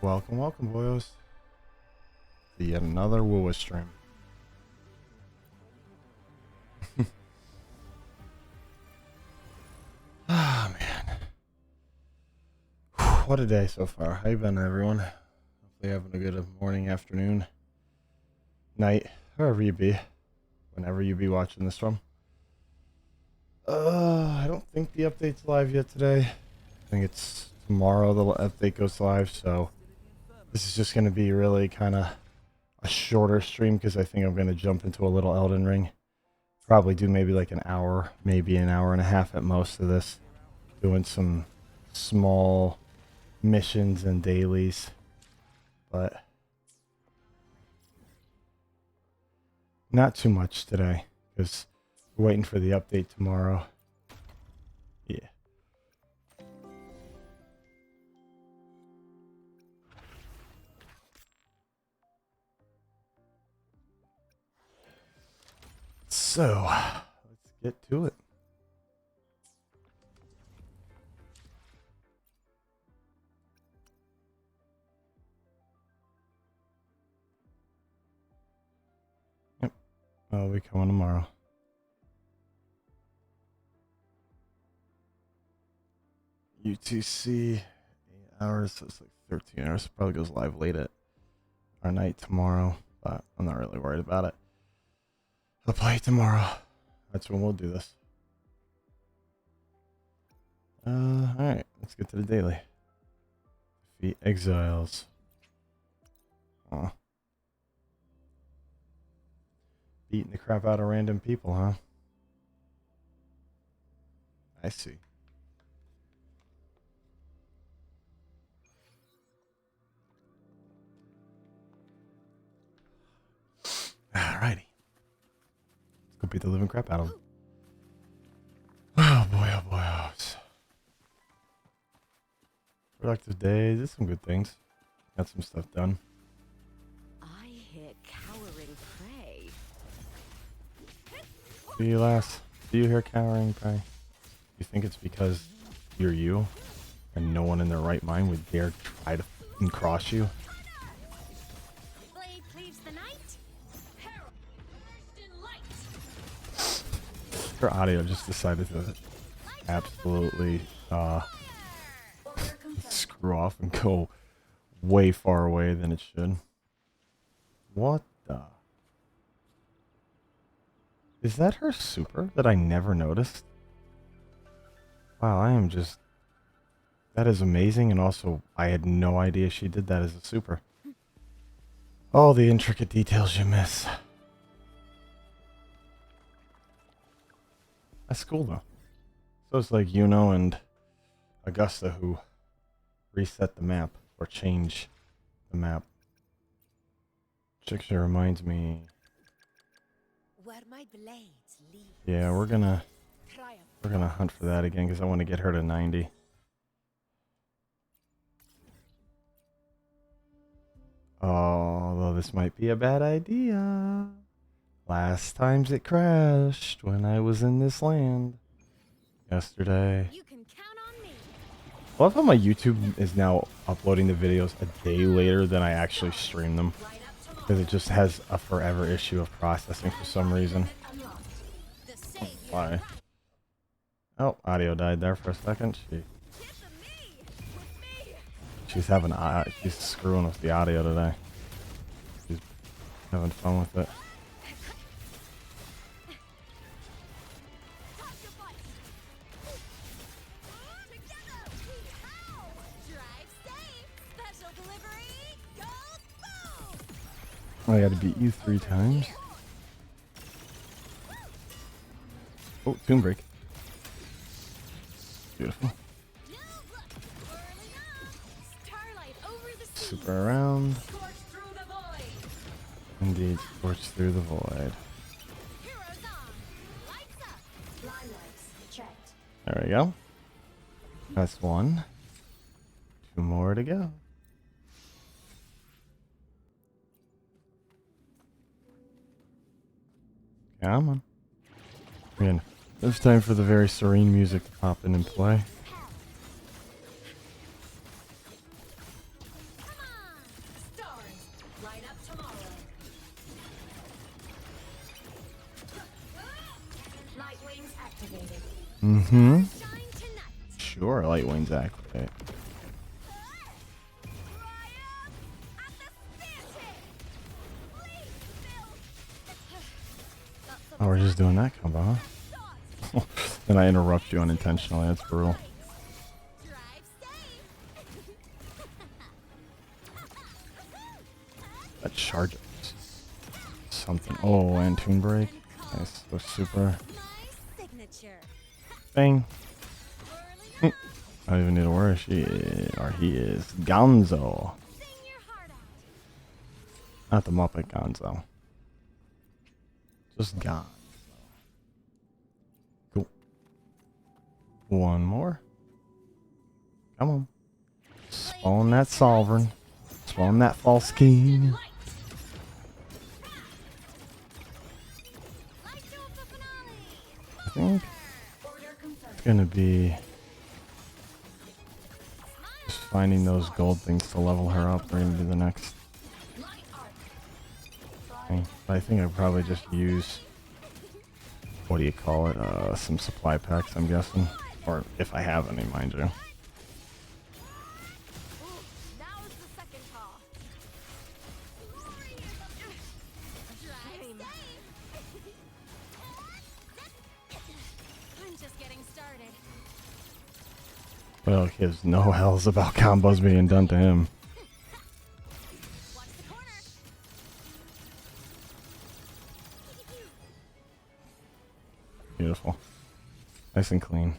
Welcome, welcome, boyos. To yet another WUWA stream. Ah, man. What a day so far. How you been, everyone? Hopefully having a good morning, afternoon, night, wherever you be. Whenever you be watching this from. I don't think the update's live yet today. I think it's tomorrow the update goes live, so this is just going to be really kind of a shorter stream because I think I'm going to jump into a little Elden Ring. Probably do maybe like an hour, maybe an hour and a half at most of this. Doing some small missions and dailies. But not too much today because we're waiting for the update tomorrow. Yeah. So, let's get to it. Yep, I'll be coming tomorrow. UTC, 8 hours, so it's like 13 hours. Probably goes live late at our night tomorrow, but I'm not really worried about it. I'll play tomorrow. That's when we'll do this. Alright, let's get to the daily. Defeat exiles. Aw. Beating the crap out of random people, huh? I see. Alrighty. Let's go beat the living crap out of them. Oh boy, oh boy, oh. Productive day, did some good things. Got some stuff done. I hear cowering prey. Do you, lass? Do you hear cowering prey? You think it's because you're you and no one in their right mind would dare try to fucking cross you? Blade cleaves the night. Her audio just decided to absolutely screw off and go way far away than it should. What the? Is that her super that I never noticed? Wow, I am just... That is amazing, and also I had no idea she did that as a super. All the intricate details you miss. That's cool though. So it's like Yuno and Augusta who reset the map or change the map. Chicksha reminds me. Where my blades lead. Yeah, we're gonna hunt for that again because I want to get her to 90. Although this might be a bad idea. Last times it crashed when I was in this land. Yesterday. You can count on me. I love how my YouTube is now uploading the videos a day later than I actually stream them. Because it just has a forever issue of processing for some reason. Why? Oh, audio died there for a second. She's having she's screwing with the audio today. She's having fun with it. I gotta beat you 3 times. Oh, Tomb Break. Beautiful. Super around. Indeed, scorch through the void. There we go. That's 1. 2 more to go. Come on. Man, it's time for the very serene music to pop in and play. Mm-hmm. Shine tonight. Sure, light wings activate. Oh, we're just doing that combo, huh? Then I interrupt you unintentionally. That's brutal. That charges. Something. Oh, and tune break. Nice. So super. Bang. I don't even need to worry. She is, or he is Gonzo. Not the Muppet Gonzo. Just Gonzo. Cool. One more. Come on. Spawn that sovereign. Spawn that false king. I think it's gonna be just finding those gold things to level her up. We're gonna do the next thing. But I think I'd probably just use, what do you call it? Some supply packs, I'm guessing. Or if I have any, mind you. Well, he has no hells about combos being done to him. Beautiful. Nice and clean.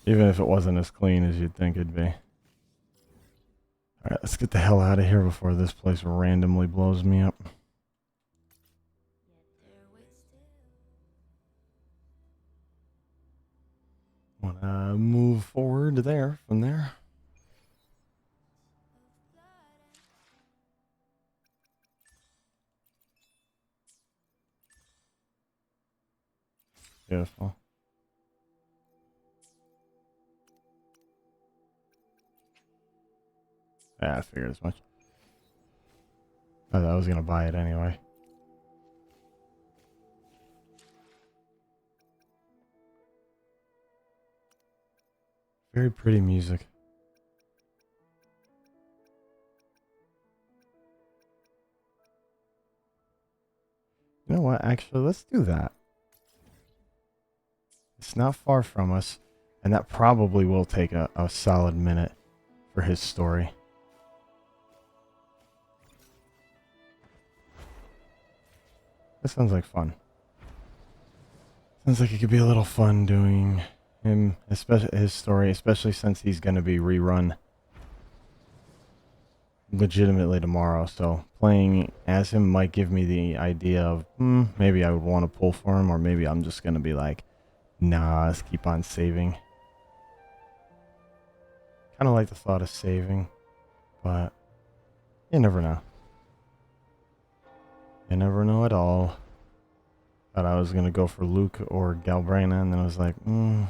Even if it wasn't as clean as you'd think it'd be. Alright, let's get the hell out of here before this place randomly blows me up. Wanna move forward there, from there. Beautiful. Yeah, I figured as much. I thought I was gonna buy it anyway. Very pretty music. You know what? Actually, let's do that. It's not far from us, and that probably will take a solid minute for his story. That sounds like fun. Sounds like it could be a little fun doing him, especially his story, especially since he's going to be rerun legitimately tomorrow. So playing as him might give me the idea of maybe I would want to pull for him, or maybe I'm just going to be like, nah, let's keep on saving. Kind of like the thought of saving, but you never know. You never know at all. Thought I was going to go for Luke or Galbrana, and then I was like, I'd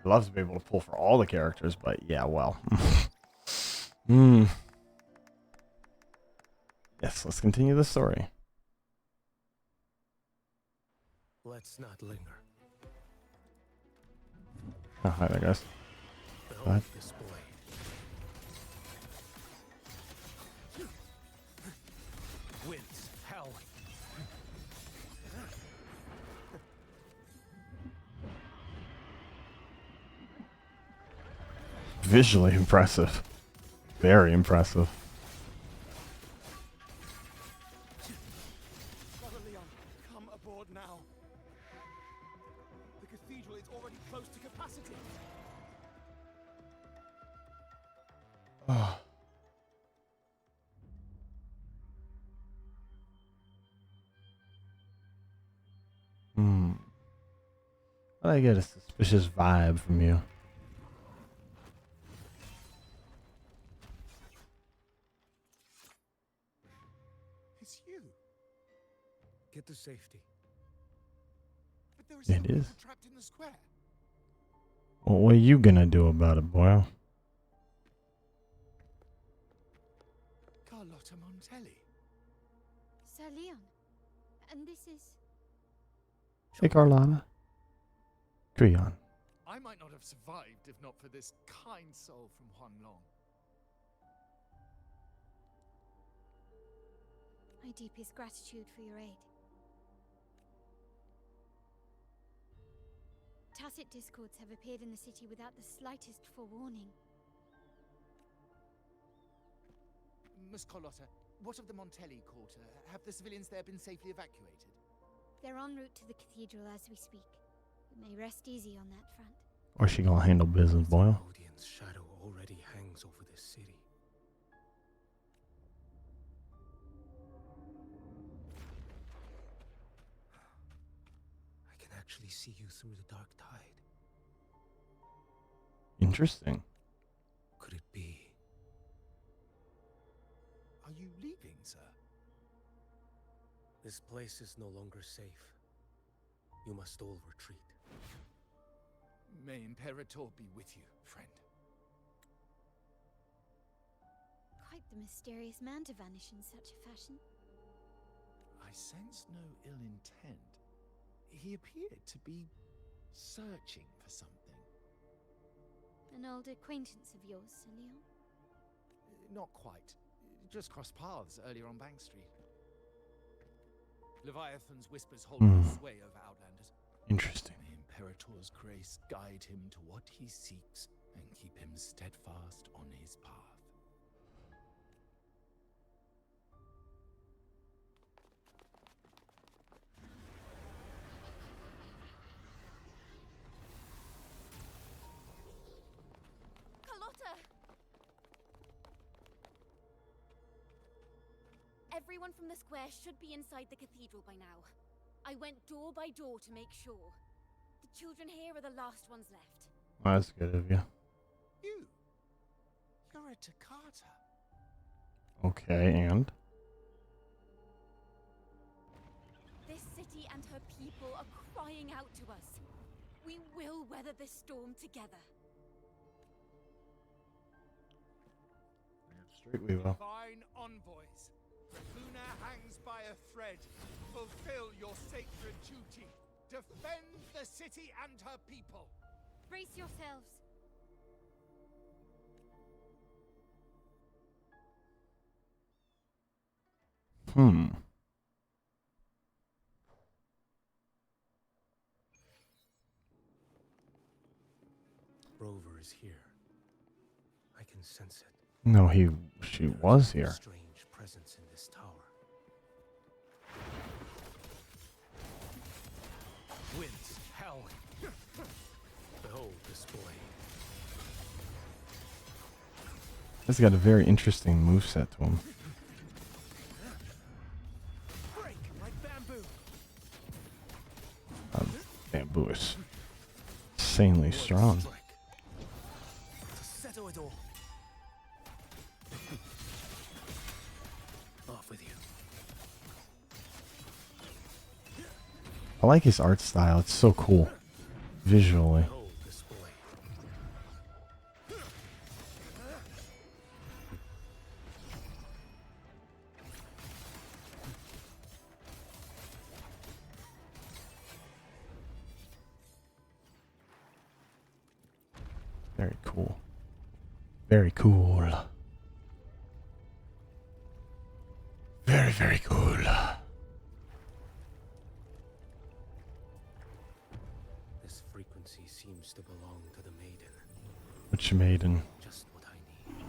love to be able to pull for all the characters, but yeah, well. Yes, let's continue the story. Let's not linger. Oh, hi there, guys. What? Display. Winds, hell. Visually impressive. Very impressive. Brother Leon, come aboard now. The cathedral is already close to capacity. Oh. I get a suspicious vibe from you. It's you. Get to safety. But there is It is. trapped in the square. Well, what are you gonna do about it, boy? Carlotta Montelli. Sir Leon, And this is... Hey, Carlotta. Creon. I might not have survived if not for this kind soul from Huanglong. My deepest gratitude for your aid. Tacit discords have appeared in the city without the slightest forewarning. Miss Carlotta, what of the Montelli quarter? Have the civilians there been safely evacuated? They're en route to the cathedral as we speak. You may rest easy on that front. Or she gonna handle business, Boyle? Odin's shadow already hangs over this city. I can actually see you through the dark tide. Interesting. Could it be? Are you leaving, sir? This place is no longer safe. You must all retreat. May Imperator be with you, friend. Quite the mysterious man to vanish in such a fashion. I sense no ill intent. He appeared to be searching for something. An old acquaintance of yours, Sir Leon? Not quite. Just crossed paths earlier on Bank Street. Leviathan's whispers hold no sway over Outlanders. Interesting. May Imperator's grace guide him to what he seeks and keep him steadfast on his path. Carlotta! Everyone from the square should be inside the cathedral by now. I went door by door to make sure. The children here are the last ones left. Well, that's good of you. You're a Takata. Okay, and? This city and her people are crying out to us. We will weather this storm together. Straight we will. Divine envoys, Luna hangs by a thread. Fulfill your sacred duty. Defend the city and her people. Brace yourselves. Rover is here. I can sense it. No, she was There is here. a strange presence in this tower. Winds, hell. Behold this boy. He's got a very interesting moveset to him. Break like bamboo. Bamboo is insanely strong. Strike. To settle it all. Off with you. I like his art style. It's so cool. Visually. Behold this boy. Very cool. Very cool. Very, very cool. This frequency seems to belong to the maiden. Which maiden? Just what I need.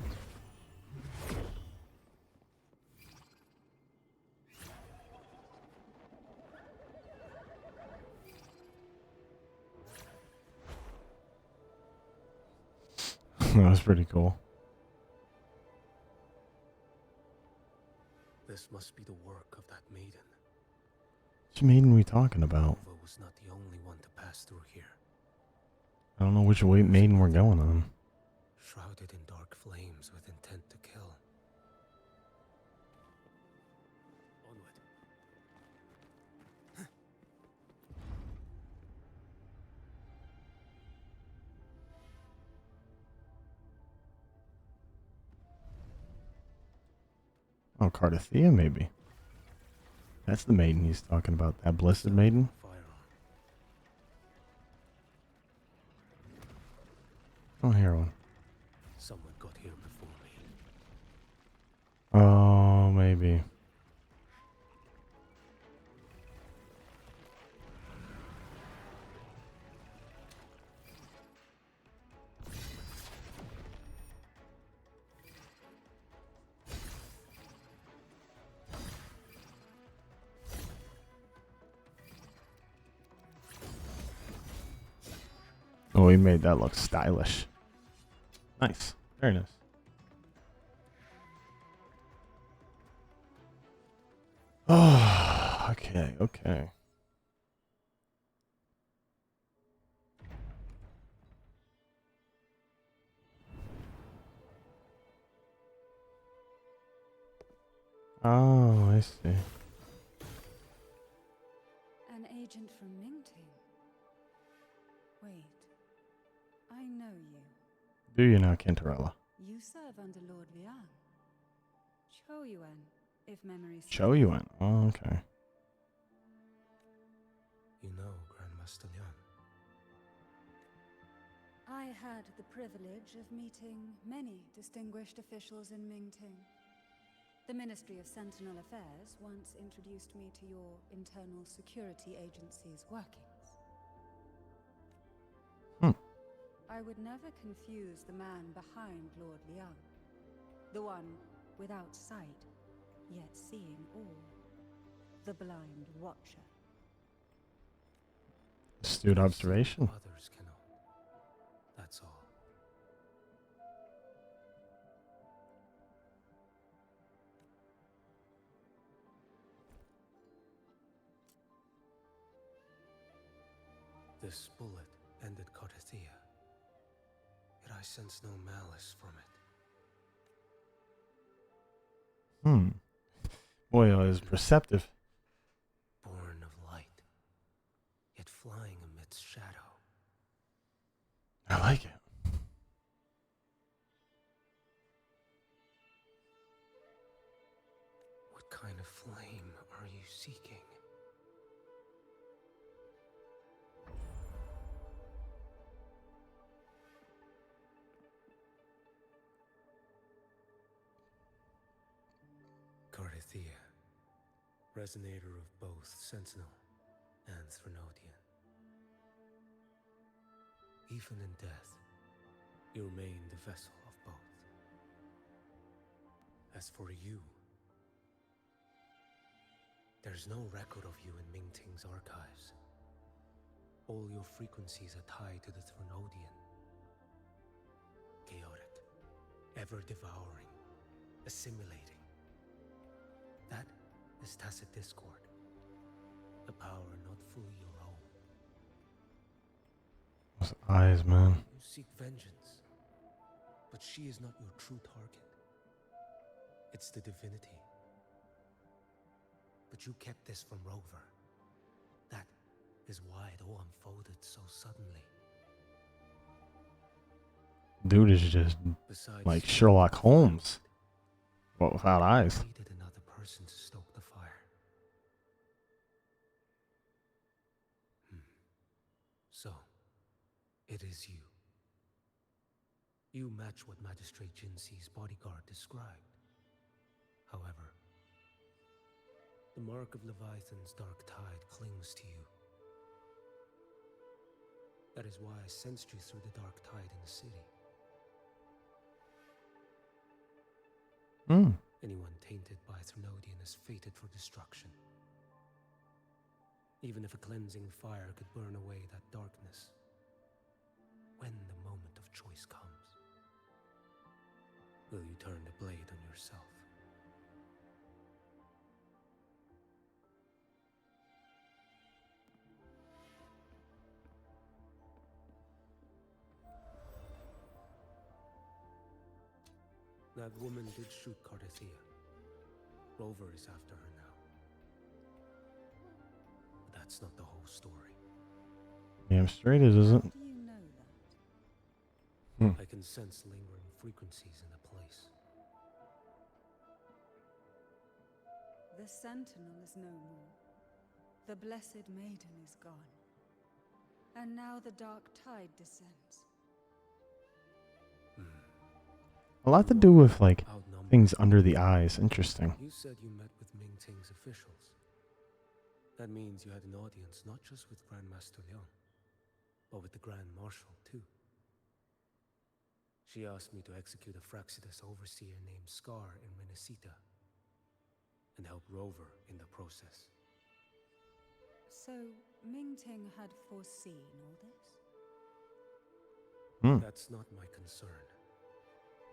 That was pretty cool. This must be the work of that maiden. Which maiden we talking about? Nova was not the only one to pass through here. I don't know which way maiden we're going on. Shrouded in dark flames with intent to kill. Onward. Oh, Cardathea, maybe. That's the maiden he's talking about. That blessed maiden. Firearm. I don't hear one. Someone got here before me. Oh, maybe. Oh, he made that look stylish. Nice. Very nice. Oh, okay, okay. Oh, I see. An agent from Mingting. Wait, I know you. Do you now, Cantarella? You serve under Lord Liang. Cho Yuan, if memory serves. Show you went. Oh, okay. You know Grandmaster Liang. I had the privilege of meeting many distinguished officials in Mingting. The Ministry of Sentinel Affairs once introduced me to your internal security agency's workings. I would never confuse the man behind Lord Liang. The one without sight, yet seeing all. The blind watcher. Astute observation. Others cannot. That's all. This bullet ended Carthia, yet I sense no malice from it. Boy, is perceptive. Born of light, yet flying amidst shadow. I like it. What kind of flame are you seeking? Carthia, resonator of both Sentinel and Threnodian. Even in death, you remain the vessel of both. As for you, there's no record of you in Mingting's archives. All your frequencies are tied to the Threnodian. Chaotic, ever-devouring, assimilating. That is tacit discord, a power not fully your own. Those eyes, man. You seek vengeance, but she is not your true target. It's the divinity. But you kept this from Rover. That is why it all unfolded so suddenly. Dude is just Besides, like Sherlock Holmes, but without eyes. Needed another person to stoke the fire. So, it is you. You match what Magistrate Jinxi's bodyguard described. However, the mark of Leviathan's dark tide clings to you. That is why I sensed you through the dark tide in the city. Anyone tainted by Threnodian is fated for destruction. Even if a cleansing fire could burn away that darkness, when the moment of choice comes, will you turn the blade on yourself? That woman did shoot Carthia. Rover is after her now. But that's not the whole story. Damn straight it isn't. How do you know that? I can sense lingering frequencies in the place. The Sentinel is no more. The Blessed Maiden is gone. And now the dark tide descends. A lot to do with like Outnumbered. things under the eyes. Interesting. You said you met with Ming Ting's officials. That means you had an audience not just with Grandmaster Liang, but with the Grand Marshal too. She asked me to execute a Fraxidus overseer named Scar in Minnesota, and help Rover in the process. So, Ming Ting had foreseen all this? That's not my concern.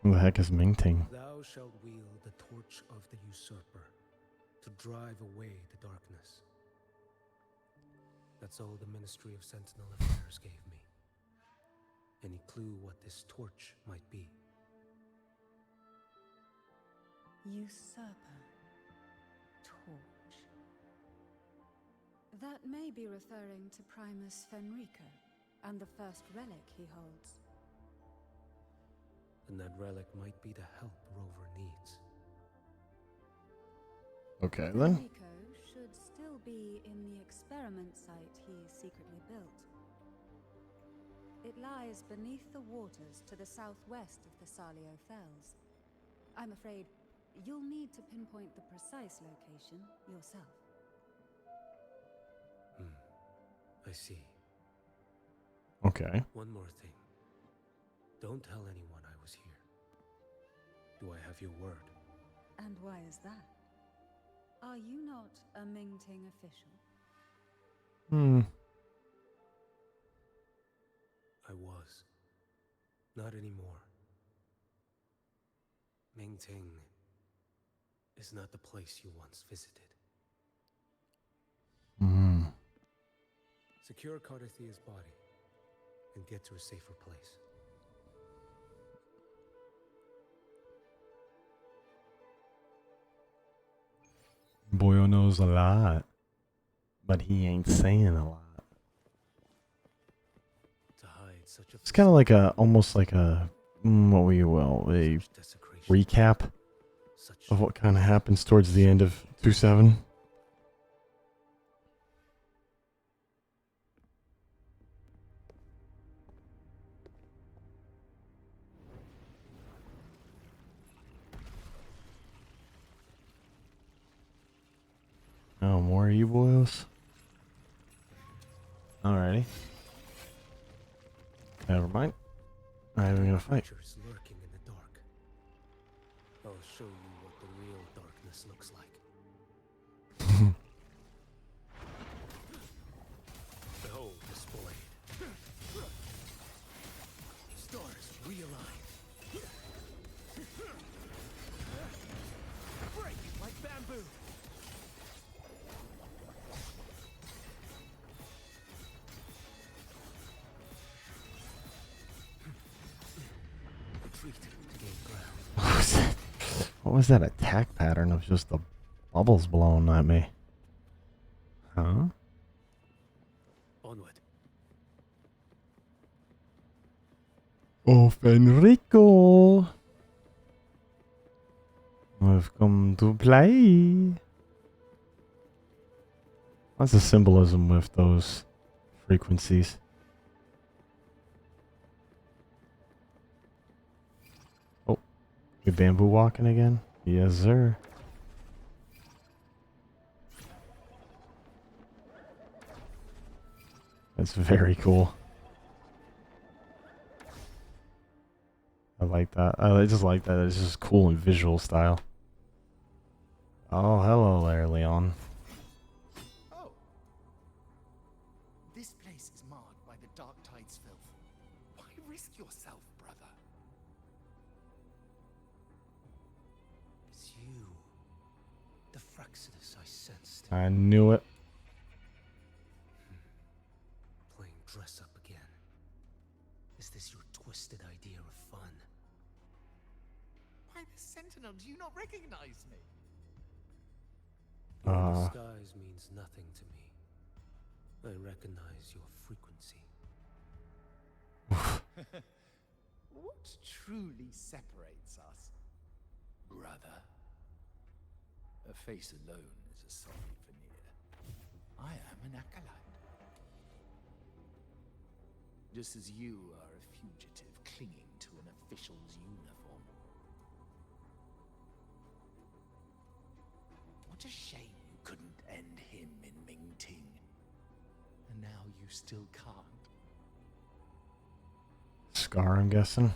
Who the heck is Ming Ting? Thou shalt wield the torch of the usurper to drive away the darkness. That's all the Ministry of Sentinel Affairs gave me. Any clue what this torch might be? Usurper. Torch. That may be referring to Primus Fenrico and the first relic he holds. And that relic might be the help Rover needs. Okay then. Fenrico should still be in the experiment site he secretly built. It lies beneath the waters to the southwest of the Salio Fells. I'm afraid you'll need to pinpoint the precise location yourself. I see. Okay. One more thing. Don't tell anyone I was here. Do I have your word? And why is that? Are you not a Ming Ting official? I was. Not anymore. Ming Ting is not the place you once visited. Secure Cardathia's body and get to a safer place. Boyo knows a lot, but he ain't saying a lot. To hide such a It's kind of like a, almost like a, what we will, a desecration, recap such of what kind of happens towards the end of 2.7. Oh, more of you boys? Alrighty. Never mind. Not even gonna fight. creatures lurking in the dark. I'll show you what the real darkness looks like. Behold this blade. Stars realign. Break like bamboo. Retreat to gain ground. What was that attack pattern of just the bubbles blowing at me? Huh? Onward. Oh, Fenrico! We've come to play. What's the symbolism with those frequencies? Oh, we bamboo walking again? Yes, sir. That's very cool. I like that. I just like that. It's just cool in visual style. Oh, hello there, Leon. Oh. This place is marred by the dark tide's filth. Why risk yourself, brother? It's you. The Fraxidus I sensed. I knew it. Playing dress up again. Is this your twisted idea of fun? Why the Sentinel? Do you not recognize me? Your disguise means nothing to me. I recognize your frequency. What truly separates us, brother? A face alone is a sorry veneer. I am an acolyte. Just as you are a fugitive clinging to an official's uniform. What a shame you couldn't end him in Mingting. And now you still can't. Scar, I'm guessing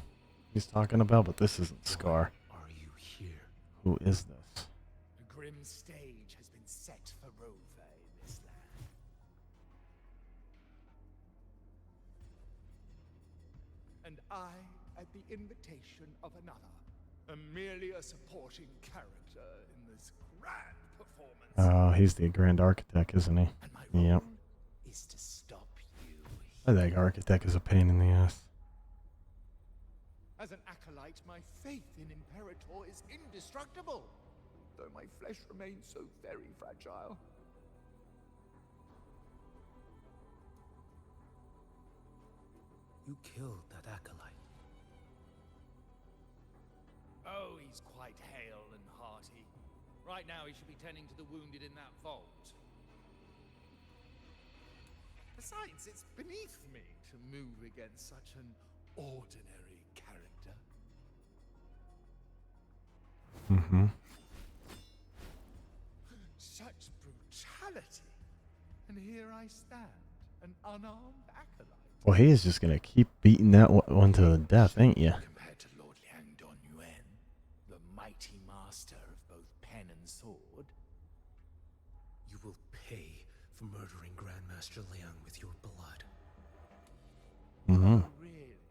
he's talking about, but this isn't Scar. Are you here? Who is this? A grim stage has been set for Rover in this land. And I, at the invitation of another, am merely a supporting character in this grand performance. Oh, he's the Grand Architect, isn't he? And my role Yep. is to stop you. I think Architect is a pain in the ass. As an acolyte, my faith in Imperator is indestructible, though my flesh remains so very fragile. You killed that acolyte. Oh, he's quite hale and hearty. Right now, he should be tending to the wounded in that vault. Besides, it's beneath me to move against such an ordinary character. Mm-hmm. Such brutality. And here I stand, an unarmed acolyte. Well, he is just gonna keep beating that one to the death, ain't ya? Compared to Lord Liang Don Yuan, the mighty master of both pen and sword. You will pay for murdering Grandmaster Liang with your blood. Mm-hmm. Oh, really?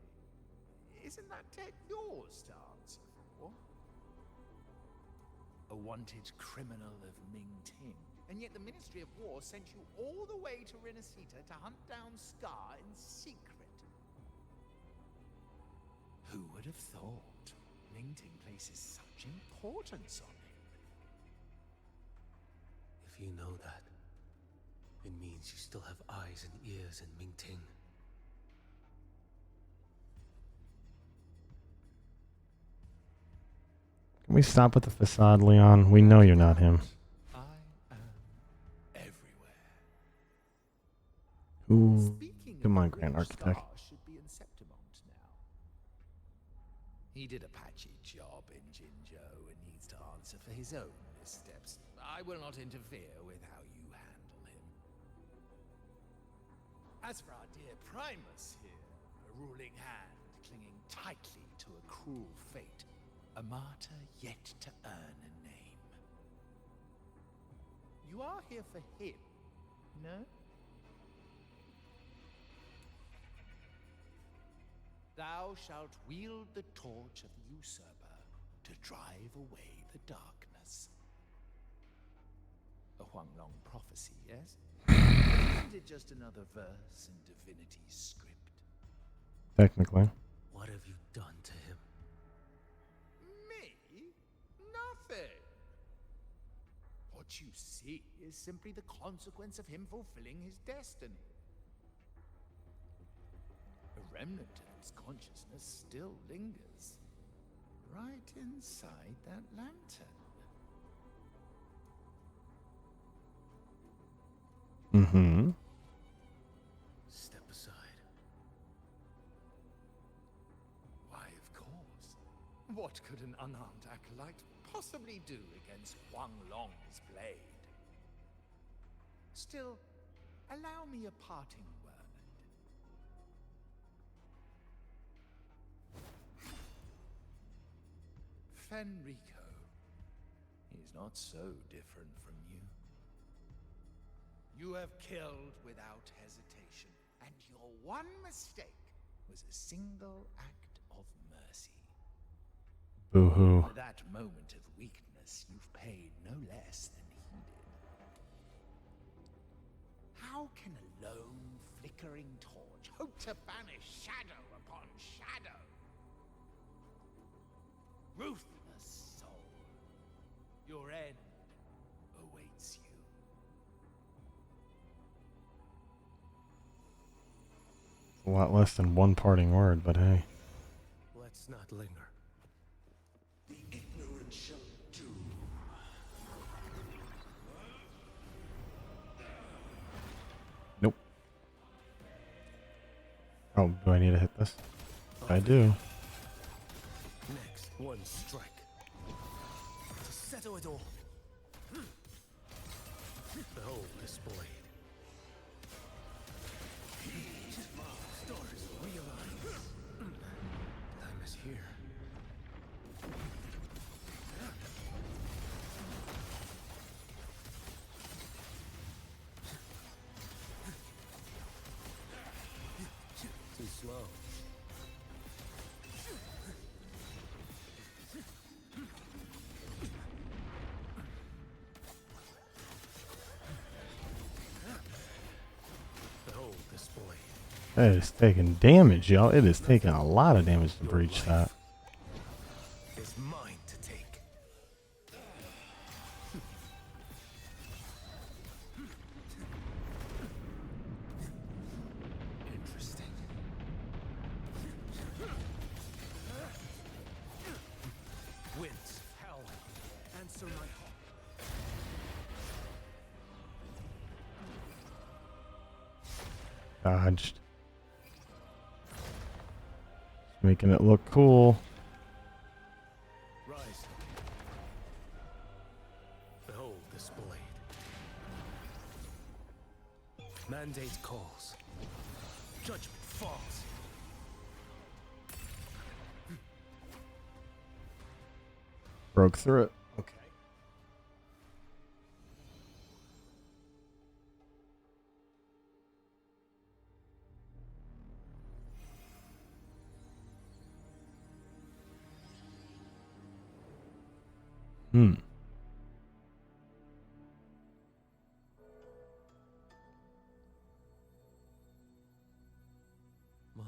Isn't that debt yours to answer for? A wanted criminal of Mingting. And yet the Ministry of War sent you all the way to Renacita to hunt down Scar in secret. Who would have thought Mingting places such importance on him? If you know that, it means you still have eyes and ears in Mingting. Can we stop with the facade, Leon? We know you're not him. I am everywhere. Ooh. Speaking Come of on, which, Grand Architect. Scar should be in Septimont now. He did a patchy job in Jinzhou and needs to answer for his own missteps. I will not interfere with how you handle him. As for our dear Primus here, a ruling hand clinging tightly to a cruel fate, a martyr yet to earn a name. You are here for him, no? Thou shalt wield the torch of the usurper to drive away the darkness. A Huanglong prophecy, yes? Isn't it just another verse in Divinity's script? Technically. What have you done to him? Me? Nothing. What you see is simply the consequence of him fulfilling his destiny. A remnant of his consciousness still lingers, right inside that lantern. Mm-hmm. Step aside. Why, of course. What could an unarmed acolyte possibly do against Huanglong's blade? Still, allow me a parting word. Fenrico, he's not so different from you. You have killed without hesitation, and your one mistake was a single act of mercy. Boo-hoo. For that moment of weakness, you've paid no less than heeded. How can a lone, flickering torch hope to banish shadow upon shadow? Ruthless soul, your end awaits you. A lot less than one parting word, but hey. Let's not linger. The ignorant shall do. Oh, do I need to hit this? I do. Next, one strike. To settle it all. Behold this blade. Stars realign. Time is here. Too slow. Behold this blade. It is taking damage, y'all. It is taking a lot of damage to breach that. Is mine to take. Interesting. Winds, hell, answer my call. Dodged. Making it look cool. Rise. Behold this blade. Mandate calls. Judgment falls. Broke through it. Okay. Hmm. My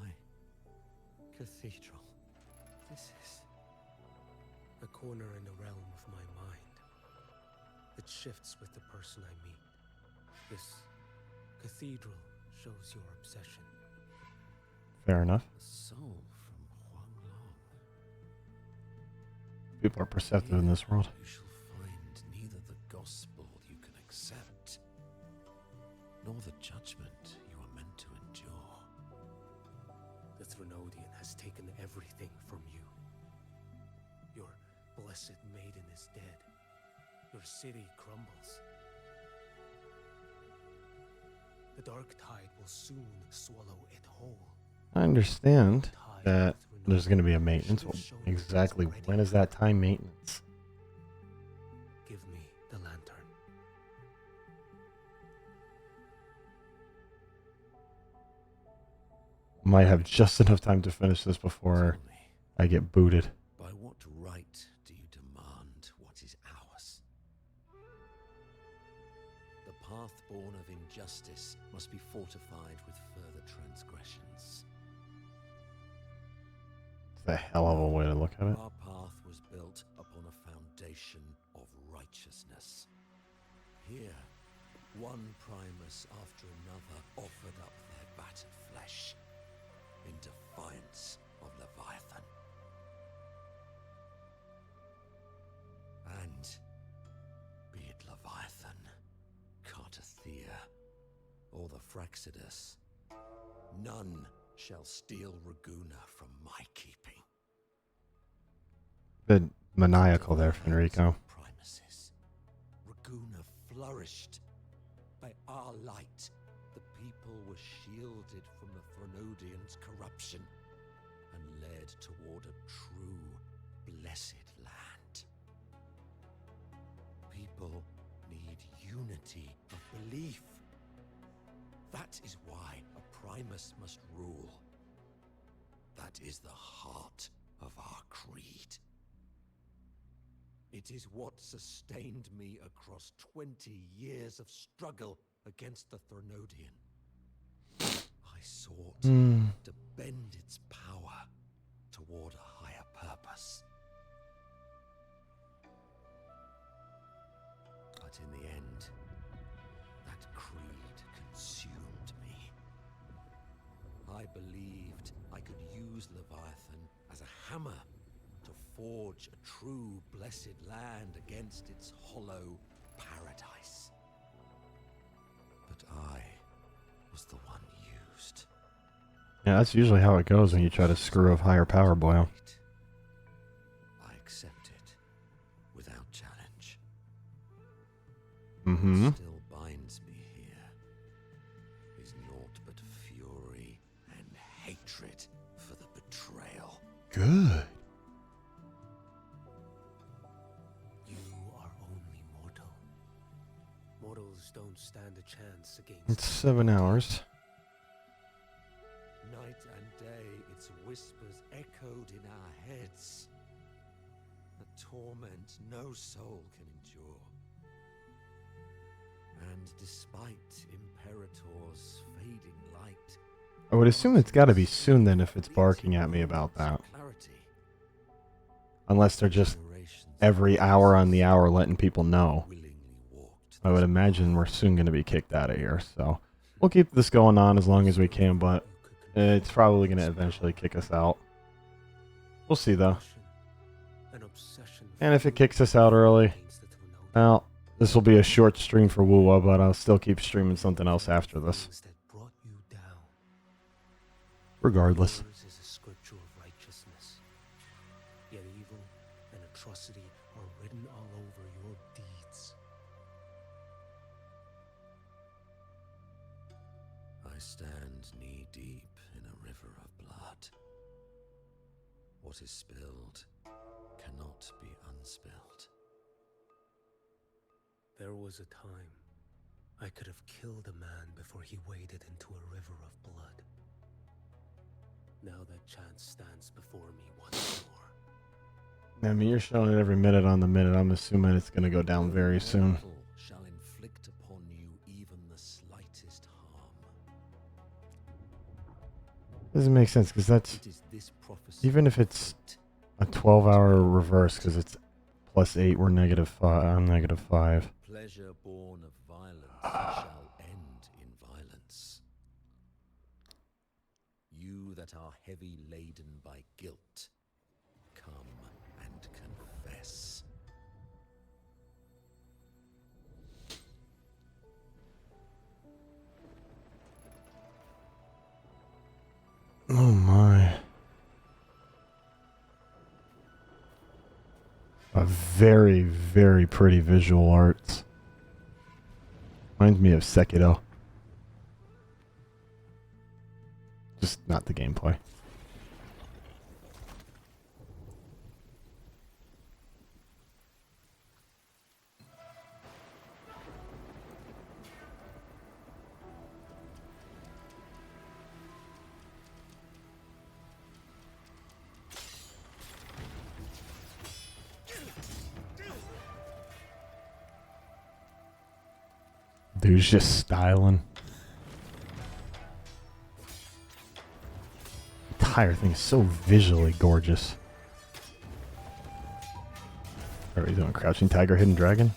cathedral. This is a corner in the realm of my mind. It shifts with the person I meet. This cathedral shows your obsession. Fair enough. A soul from Huanglong. People are perceptive in this world. You shall find neither the gospel you can accept, nor the judgment you are meant to endure. The Threnodian has taken everything from you. Your blessed maiden is dead. Your city crumbles. The dark tide will soon swallow it whole. I understand that there's going to be a maintenance. Well, exactly when is that time maintenance? Give me the lantern. Might have just enough time to finish this before Tell me, I get booted. by what right do you demand what is ours? The path born of injustice must be fortified with further transgressions. It's a hell of a way to look at it. Our path was built upon a foundation of righteousness. Here, one primus after another offered up their battered flesh in defiance of Leviathan. And be it Leviathan, Cartathea, or the Fraxidus, none shall steal Raguna from my keeping. Bit maniacal there, Fenrico. Primuses. Raguna flourished. By our light, the people were shielded from the Threnodians' corruption and led toward a true, blessed land. People need unity of belief. That is why a primus must rule. That is the heart of our creed. It is what sustained me across 20 years of struggle against the Threnodian. I sought to bend its power toward a higher purpose. But in the end, that creed consumed me. I believed I could use Leviathan as a hammer to forge a true blessed land against its hollow paradise. But I was the one used. Yeah, that's usually how it goes when you try to screw of higher power, boyo. I accept it without challenge. Mm-hmm. What still binds me here is naught but fury and hatred for the betrayal. Good. You are only mortal. Mortals don't stand a chance against. It's 7 hours. Night and day, its whispers echoed in our heads. A torment no soul can endure. And despite Imperator's fading light, I would assume it's got to be soon then if it's barking at me about that. clarity, Unless they're just generations every hour on the hour letting people know. willingly walked I would this imagine path. we're soon going to be kicked out of here, so we'll keep this going on as long as we can, but it's probably going to eventually kick us out. We'll see though. And if it kicks us out early, well, this will be a short stream for WUWA, but I'll still keep streaming something else after this. Regardless. Yours is a scripture of righteousness. Yet evil and atrocity are written all over your deeds. I stand knee-deep in a river of blood. What is spilled cannot be unspilled. There was a time I could have killed a man before he waded into a river of blood. Now that chance stands before me once more. I mean, you're showing it every minute on the minute. I'm assuming it's going to go down very soon. Mortal shall inflict upon you even the slightest harm. Doesn't make sense because that's It is this prophecy even if it's a 12-hour reverse because it's +8. We're -5. I'm -5. pleasure born of violence shall end in violence. You that are heavy laden by guilt, come and confess. Oh my. A very, very pretty visual arts. Reminds me of Sekiro. Just not the gameplay. Dude's just styling. The entire thing is so visually gorgeous. What are we doing? Crouching Tiger, Hidden Dragon?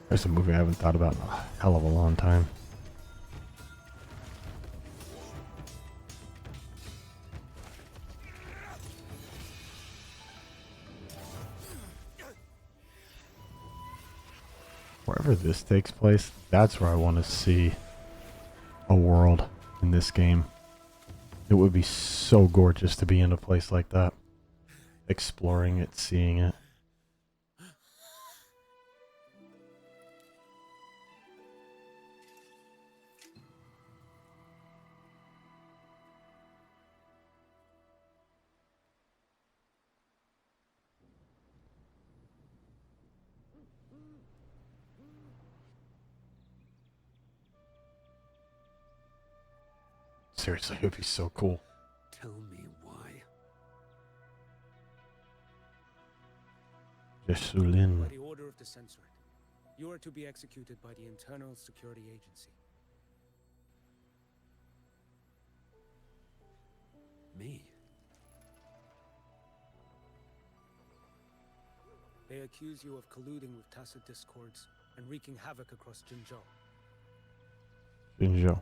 There's a movie I haven't thought about in a hell of a long time. Wherever this takes place, that's where I want to see a world in this game. It would be so gorgeous to be in a place like that. Exploring it, seeing it. Seriously, it would be so cool. Tell me why. Jesulin. By the order of the censorate, you are to be executed by the Internal Security Agency. Me? They accuse you of colluding with tacit discords and wreaking havoc across Jinzhou. Jinzhou.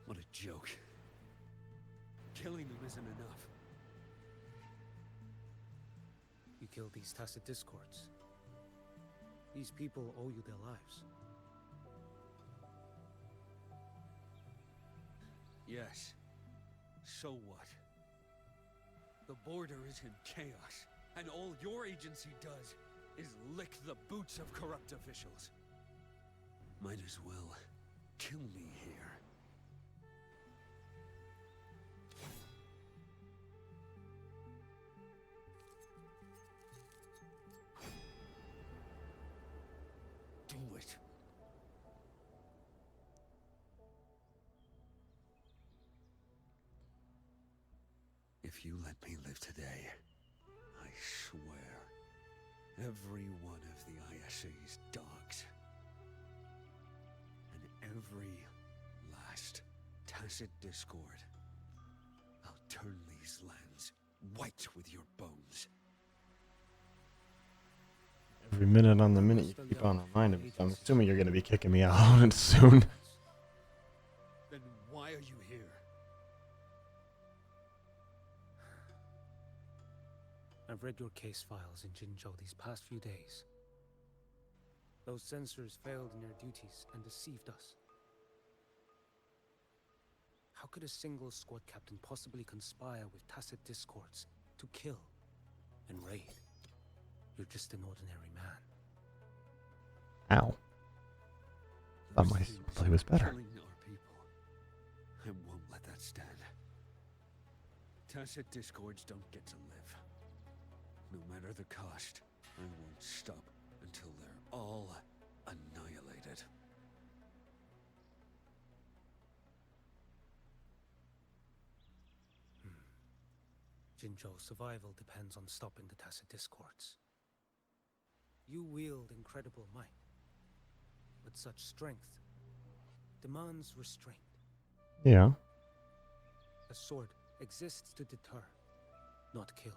What a joke. Killing them isn't enough. kill these tacit discords. These people owe you their lives. Yes. So what? The border is in chaos, and all your agency does is lick the boots of corrupt officials. Might as well kill me here. Do it. If you let me live today, I swear, every one of the ISA's dogs, and every last tacit discord, I'll turn these lands white with your bones. Every minute on the minute you keep on reminding me, so I'm assuming you're going to be kicking me out soon. Then why are you here? I've read your case files in Jinzhou these past few days. Those censors failed in their duties and deceived us. How could a single squad captain possibly conspire with tacit discords to kill and raid? You're just an ordinary man. Ow. Thought my play was better. Killing our people. I won't let that stand. Tacit discords don't get to live. No matter the cost, I won't stop until they're all annihilated. Jinzhou's survival depends on stopping the tacit discords. You wield incredible might, but such strength demands restraint. Yeah. A sword exists to deter, not kill.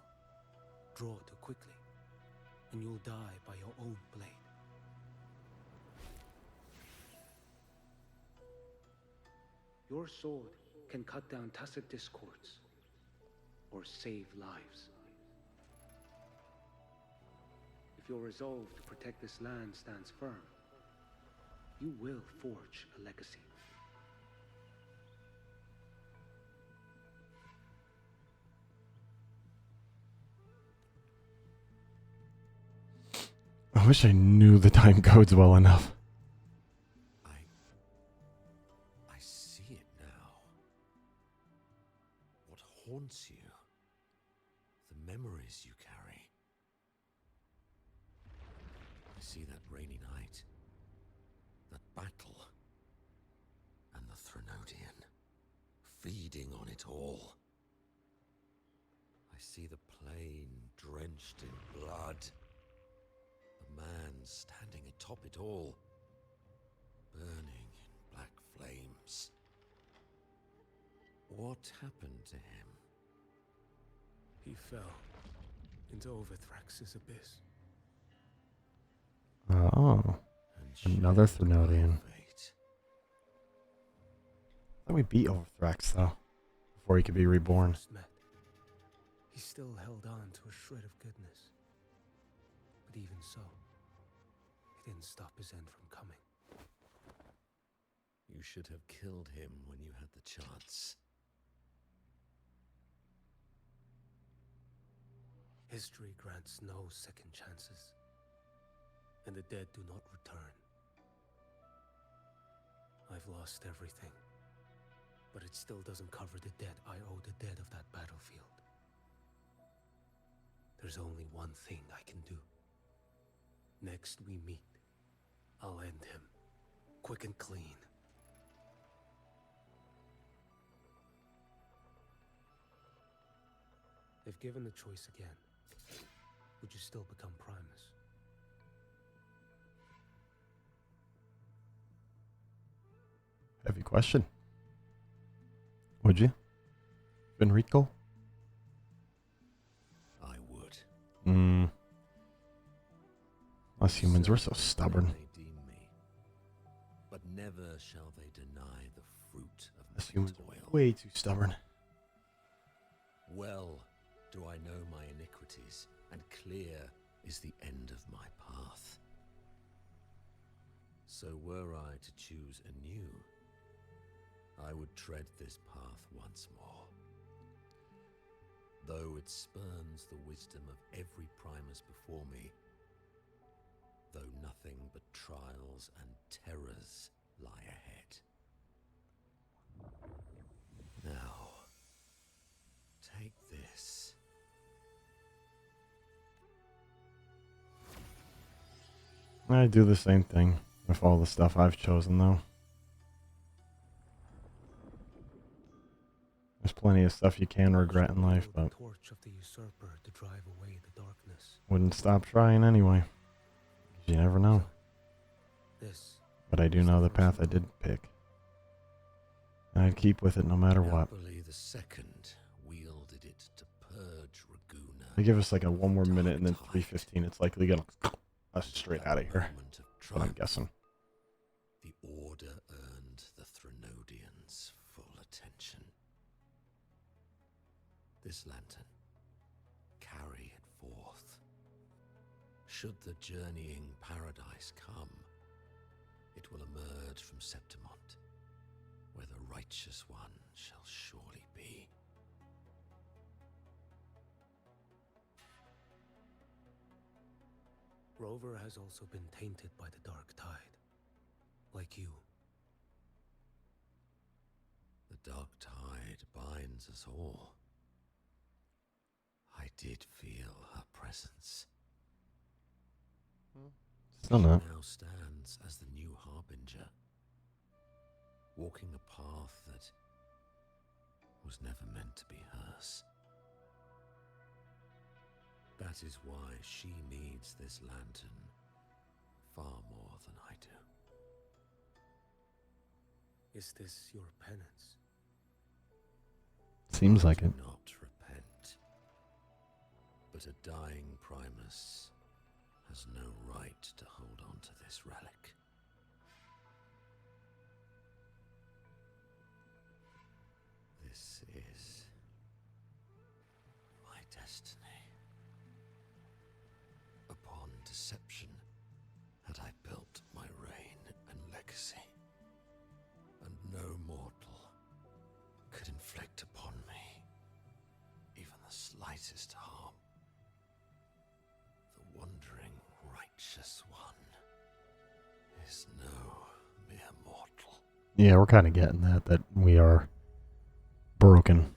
Draw too quickly, and you'll die by your own blade. Your sword can cut down tacit discords, or save lives. If your resolve to protect this land stands firm, you will forge a legacy. I wish I knew the time codes well enough. I see it now. What haunts you? The memories you carry. I see that rainy night, that battle, and the Threnodian, feeding on it all. I see the plain drenched in blood, the man standing atop it all, burning in black flames. What happened to him? He fell into Overthrax's abyss. Oh. And Another shared Threnodian. our fate. I thought we beat Overthrax, though, before he could be reborn. First met, he still held on to a shred of goodness. But even so, it didn't stop his end from coming. You should have killed him when you had the chance. History grants no second chances, and the dead do not return. I've lost everything, but it still doesn't cover the debt I owe the dead of that battlefield. There's only one thing I can do. Next we meet, I'll end him, quick and clean. If given the choice again, would you still become Primus? Heavy question. Would you? Enrico? I would. Us humans, we're so stubborn. They deem me, but never shall they deny the fruit of Us my humans toil. are way too stubborn. Well do I know my iniquities, and clear is the end of my path. So were I to choose anew, I would tread this path once more. Though it spurns the wisdom of every primus before me, though nothing but trials and terrors lie ahead. Now, take this. I do the same thing with all the stuff I've chosen, though. There's plenty of stuff you can regret in life, but Torch of the usurper to drive away the darkness. wouldn't stop trying anyway. 'Cause you never know. This. But I do know the path I did pick. And I'd keep with it no matter what. Happily the second wielded it to purge Raguna. They give us like a 1 more minute and then Dark 3:15. It's likely gonna us straight That out of here. moment of That's what I'm triumph, guessing. The Order earned the Threnodians full attention. This lantern, carry it forth. Should the journeying paradise come, it will emerge from Septimont, where the righteous one shall surely be. Rover has also been tainted by the dark tide, like you. The dark tide binds us all. I did feel her presence. Still not. She now stands as the new harbinger, walking a path that was never meant to be hers. That is why she needs this lantern far more than I do. Is this your penance? Seems like Do it. not repent, but a dying Primus has no right to hold on to this relic. This is my destiny. Upon deception had I built my reign and legacy, and no mortal could inflict upon me even the slightest harm. The wandering righteous one is no mere mortal. Yeah, we're kind of getting that we are broken.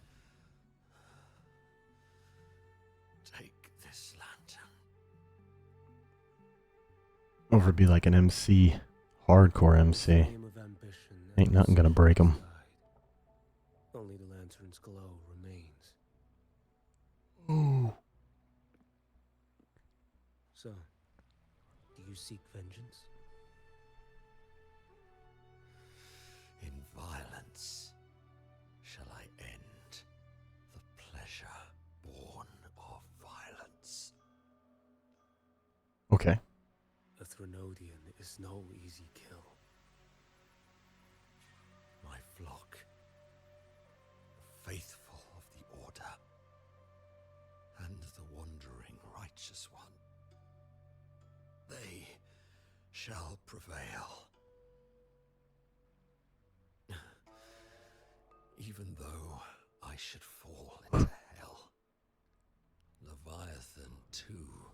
Take this lantern. Or if it'd be like an MC, hardcore MC. Flame of ambition Ain't nothing gonna break 'em. died. Only the lantern's glow remains. Ooh. So, do you seek vengeance? In violence shall I end the pleasure born of violence. Okay. A Threnodian is no easy kill. My flock, the faithful of the Order, and the wandering righteous one, they shall prevail. Even though I should fall into hell, Leviathan too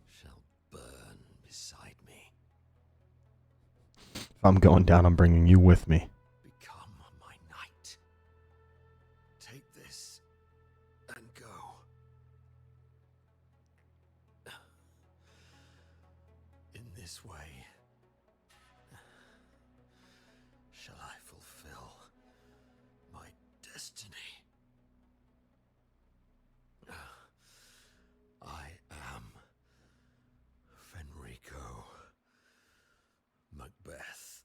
shall burn beside me. If I'm going down, I'm bringing you with me. Become my knight. Take this and go. In this way shall I fulfill my destiny. I am Fenrico Macbeth.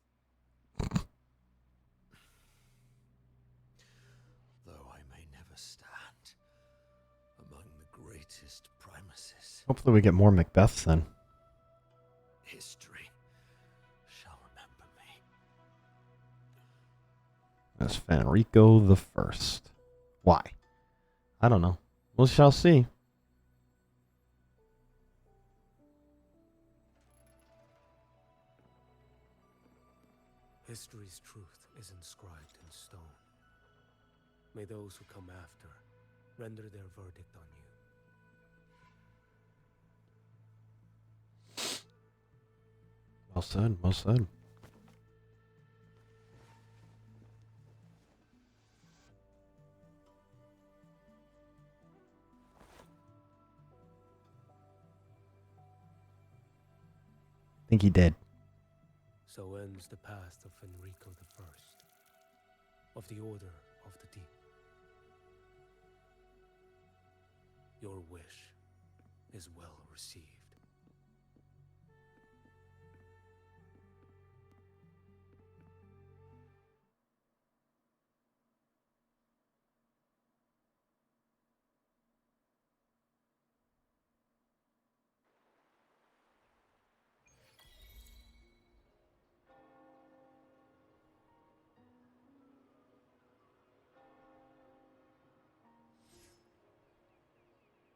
Though I may never stand among the greatest primuses, Hopefully we get more Macbeths then. history shall remember me. That's Fenrico the First. Why? I don't know. We shall see. History's truth is inscribed in stone. May those who come after render their verdict on you. Well said, well said. I think he did. So ends the path of Enrico I, of the Order of the Deep. Your wish is well received.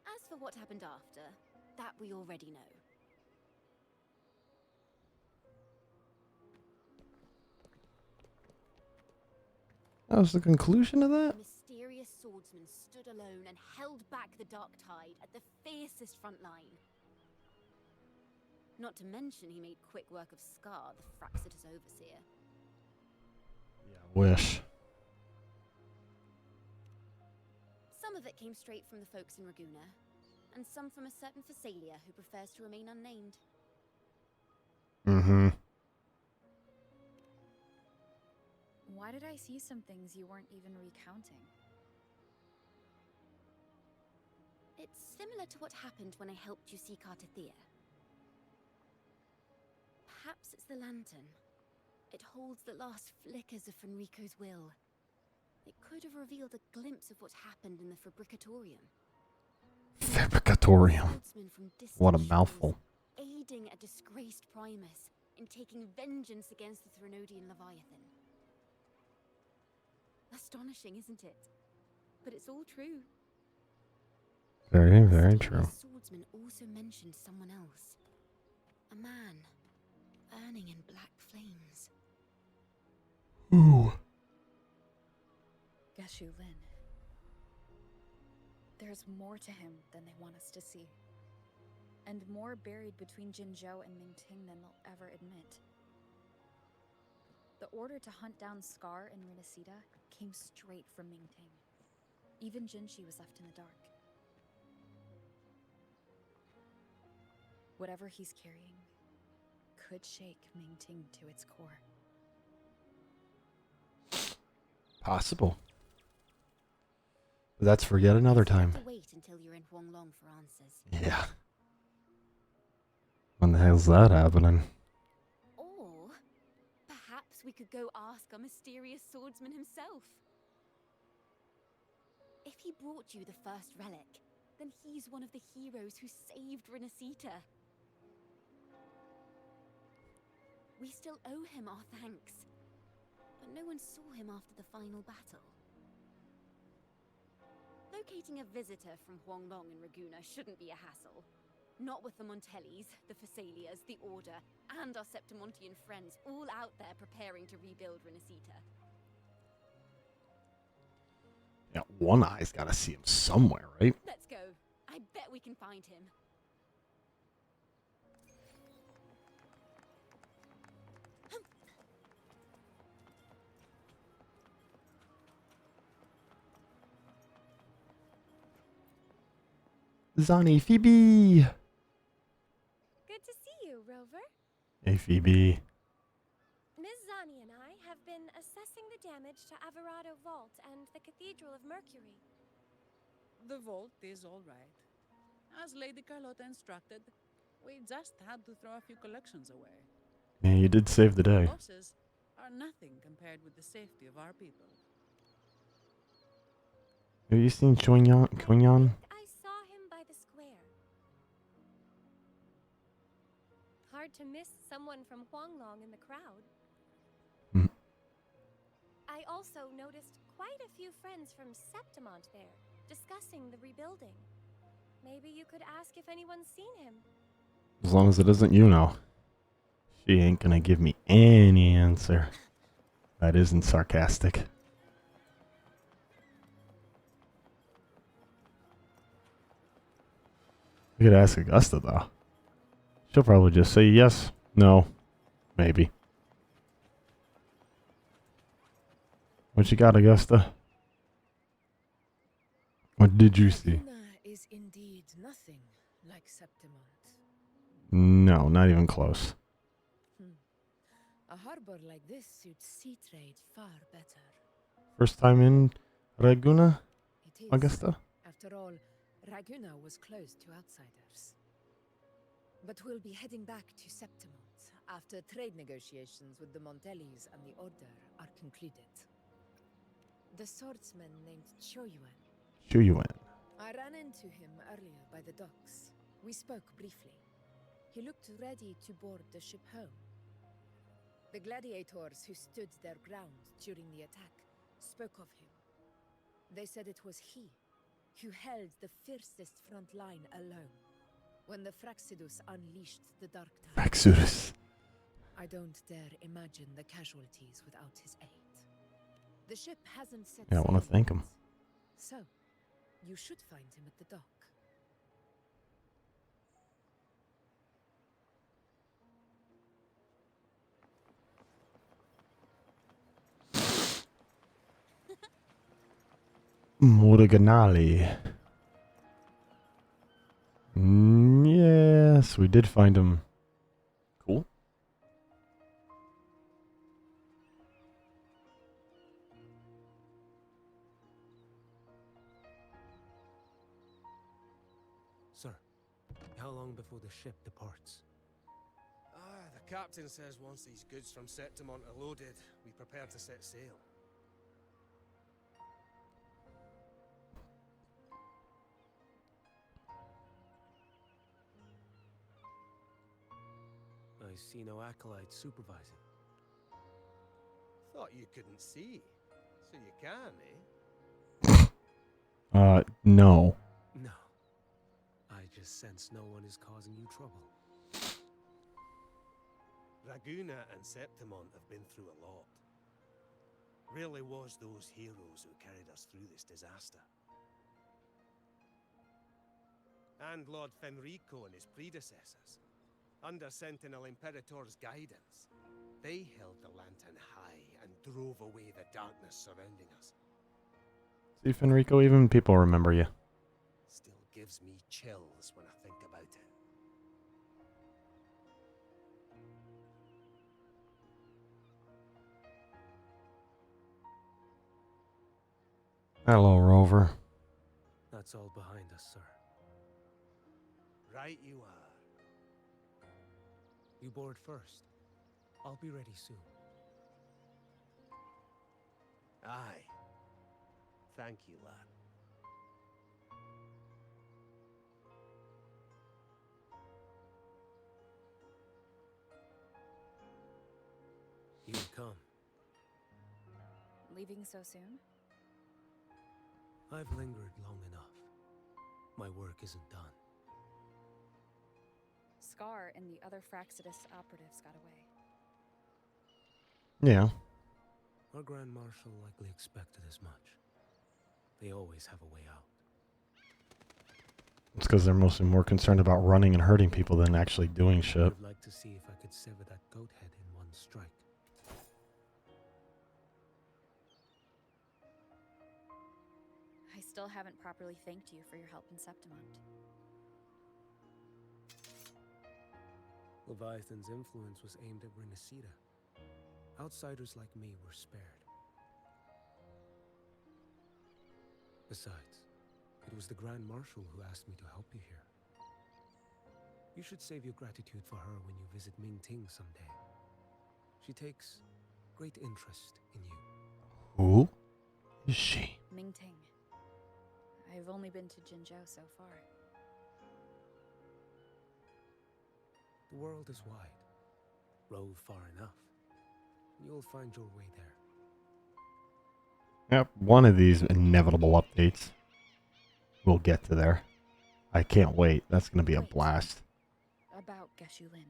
As for what happened after, that we already know. That was the conclusion of that? The mysterious swordsman stood alone and held back the Dark Tide at the fiercest front line. Not to mention he made quick work of Scar, the Fraxita's overseer. Yeah, wish. Some of it came straight from the folks in Raguna, and some from a certain Phasalia who prefers to remain unnamed. Mm-hmm. Why did I see some things you weren't even recounting? It's similar to what happened when I helped you seek Artathea. Perhaps it's the lantern. It holds the last flickers of Fenrico's will. It could have revealed a glimpse of what happened in the Fabricatorium. Fabricatorium. Swordsman from distant What a shores, mouthful. aiding a disgraced Primus in taking vengeance against the Threnodian Leviathan. Astonishing, isn't it? But it's all true. Very, very The true. swordsman also mentioned someone else. A man, burning in black flames. Ooh. Geshu Lin. There's more to him than they want us to see. And more buried between Jinzhou and Mingting than they'll ever admit. The order to hunt down Scar and Renacita came straight from Mingting. Even Jinshi was left in the dark. Whatever he's carrying could shake Mingting to its core. Possible. But that's for yet another time. Have to wait until you're in Huanglong for answers. Yeah. When the hell's that happening? Or perhaps we could go ask our mysterious swordsman himself. If he brought you the first relic, then he's one of the heroes who saved Renacita. We still owe him our thanks, but no one saw him after the final battle. Locating a visitor from Huanglong and Raguna shouldn't be a hassle. Not with the Montellis, the Phasalias, the Order, and our Septimontian friends all out there preparing to rebuild Renacita. Yeah, One Eye's gotta see him somewhere, right? Let's go. I bet we can find him. Zani, Phoebe! Good to see you, Rover. Hey, Phoebe. Ms. Zani and I have been assessing the damage to Averado Vault and the Cathedral of Mercury. The vault is all right. As Lady Carlotta instructed, we just had to throw a few collections away. Yeah, you did save the day. Losses are nothing compared with the safety of our people. Have you seen Quinyon? I saw him by the square. Hard to miss someone from Huanglong in the crowd. Hmm. I also noticed quite a few friends from Septimont there, discussing the rebuilding. Maybe you could ask if anyone's seen him. As long as it isn't you know. She ain't gonna give me any answer. That isn't sarcastic. We could ask Augusta, though. She'll probably just say yes, no, maybe. What you got, Augusta? What did you see? Laguna is indeed nothing like Septimont. No, not even close. A harbor like this suits sea trade far better. First time in Raguna, It is. Augusta? After all, Raguna was closed to outsiders. But we'll be heading back to Septimont after trade negotiations with the Montellis and the Order are concluded. The swordsman named Choyuan. Chuyuan. I ran into him earlier by the docks. We spoke briefly. He looked ready to board the ship home. The gladiators who stood their ground during the attack spoke of him. They said it was he who held the fiercest front line alone when the Fraxidus unleashed the Dark Tide. Fraxidus. I don't dare imagine the casualties without his aid. The ship hasn't set Yeah, I want to sail thank him. yet, so you should find him at the dock. Muraganali. Yes, we did find him. Cool. Sir, how long before the ship departs? The captain says once these goods from Septimont are loaded, we prepare to set sail. I see no acolytes supervising. Thought you couldn't see. So you can, eh? No. No. I just sense no one is causing you trouble. Raguna and Septimont have been through a lot. Really was those heroes who carried us through this disaster. And Lord Fenrico and his predecessors, under Sentinel Imperator's guidance, they held the lantern high and drove away the darkness surrounding us. See, Fenrico, even people remember you. Still gives me chills when I think about it. Hello, Rover. That's all behind us, sir. Right you are. You board first. I'll be ready soon. Aye. Thank you, lad. You come. Leaving so soon? I've lingered long enough. My work isn't done. Scar and the other Fraxidus operatives got away. Yeah. Our Grand Marshal likely expected as much. They always have a way out. It's because they're mostly more concerned about running and hurting people than actually doing shit. I'd like to see if I could sever that goat head in one strike. I still haven't properly thanked you for your help in Septimont. Leviathan's influence was aimed at Renacida. Outsiders like me were spared. Besides, it was the Grand Marshal who asked me to help you here. You should save your gratitude for her when you visit Ming-Ting someday. She takes great interest in you. Who is she? Ming-Ting. I've only been to Jinzhou so far. The world is wide. Row far enough, and you'll find your way there. Yep, one of these inevitable updates. We'll get to there. I can't wait. That's going to be a blast. About Geshu Lin.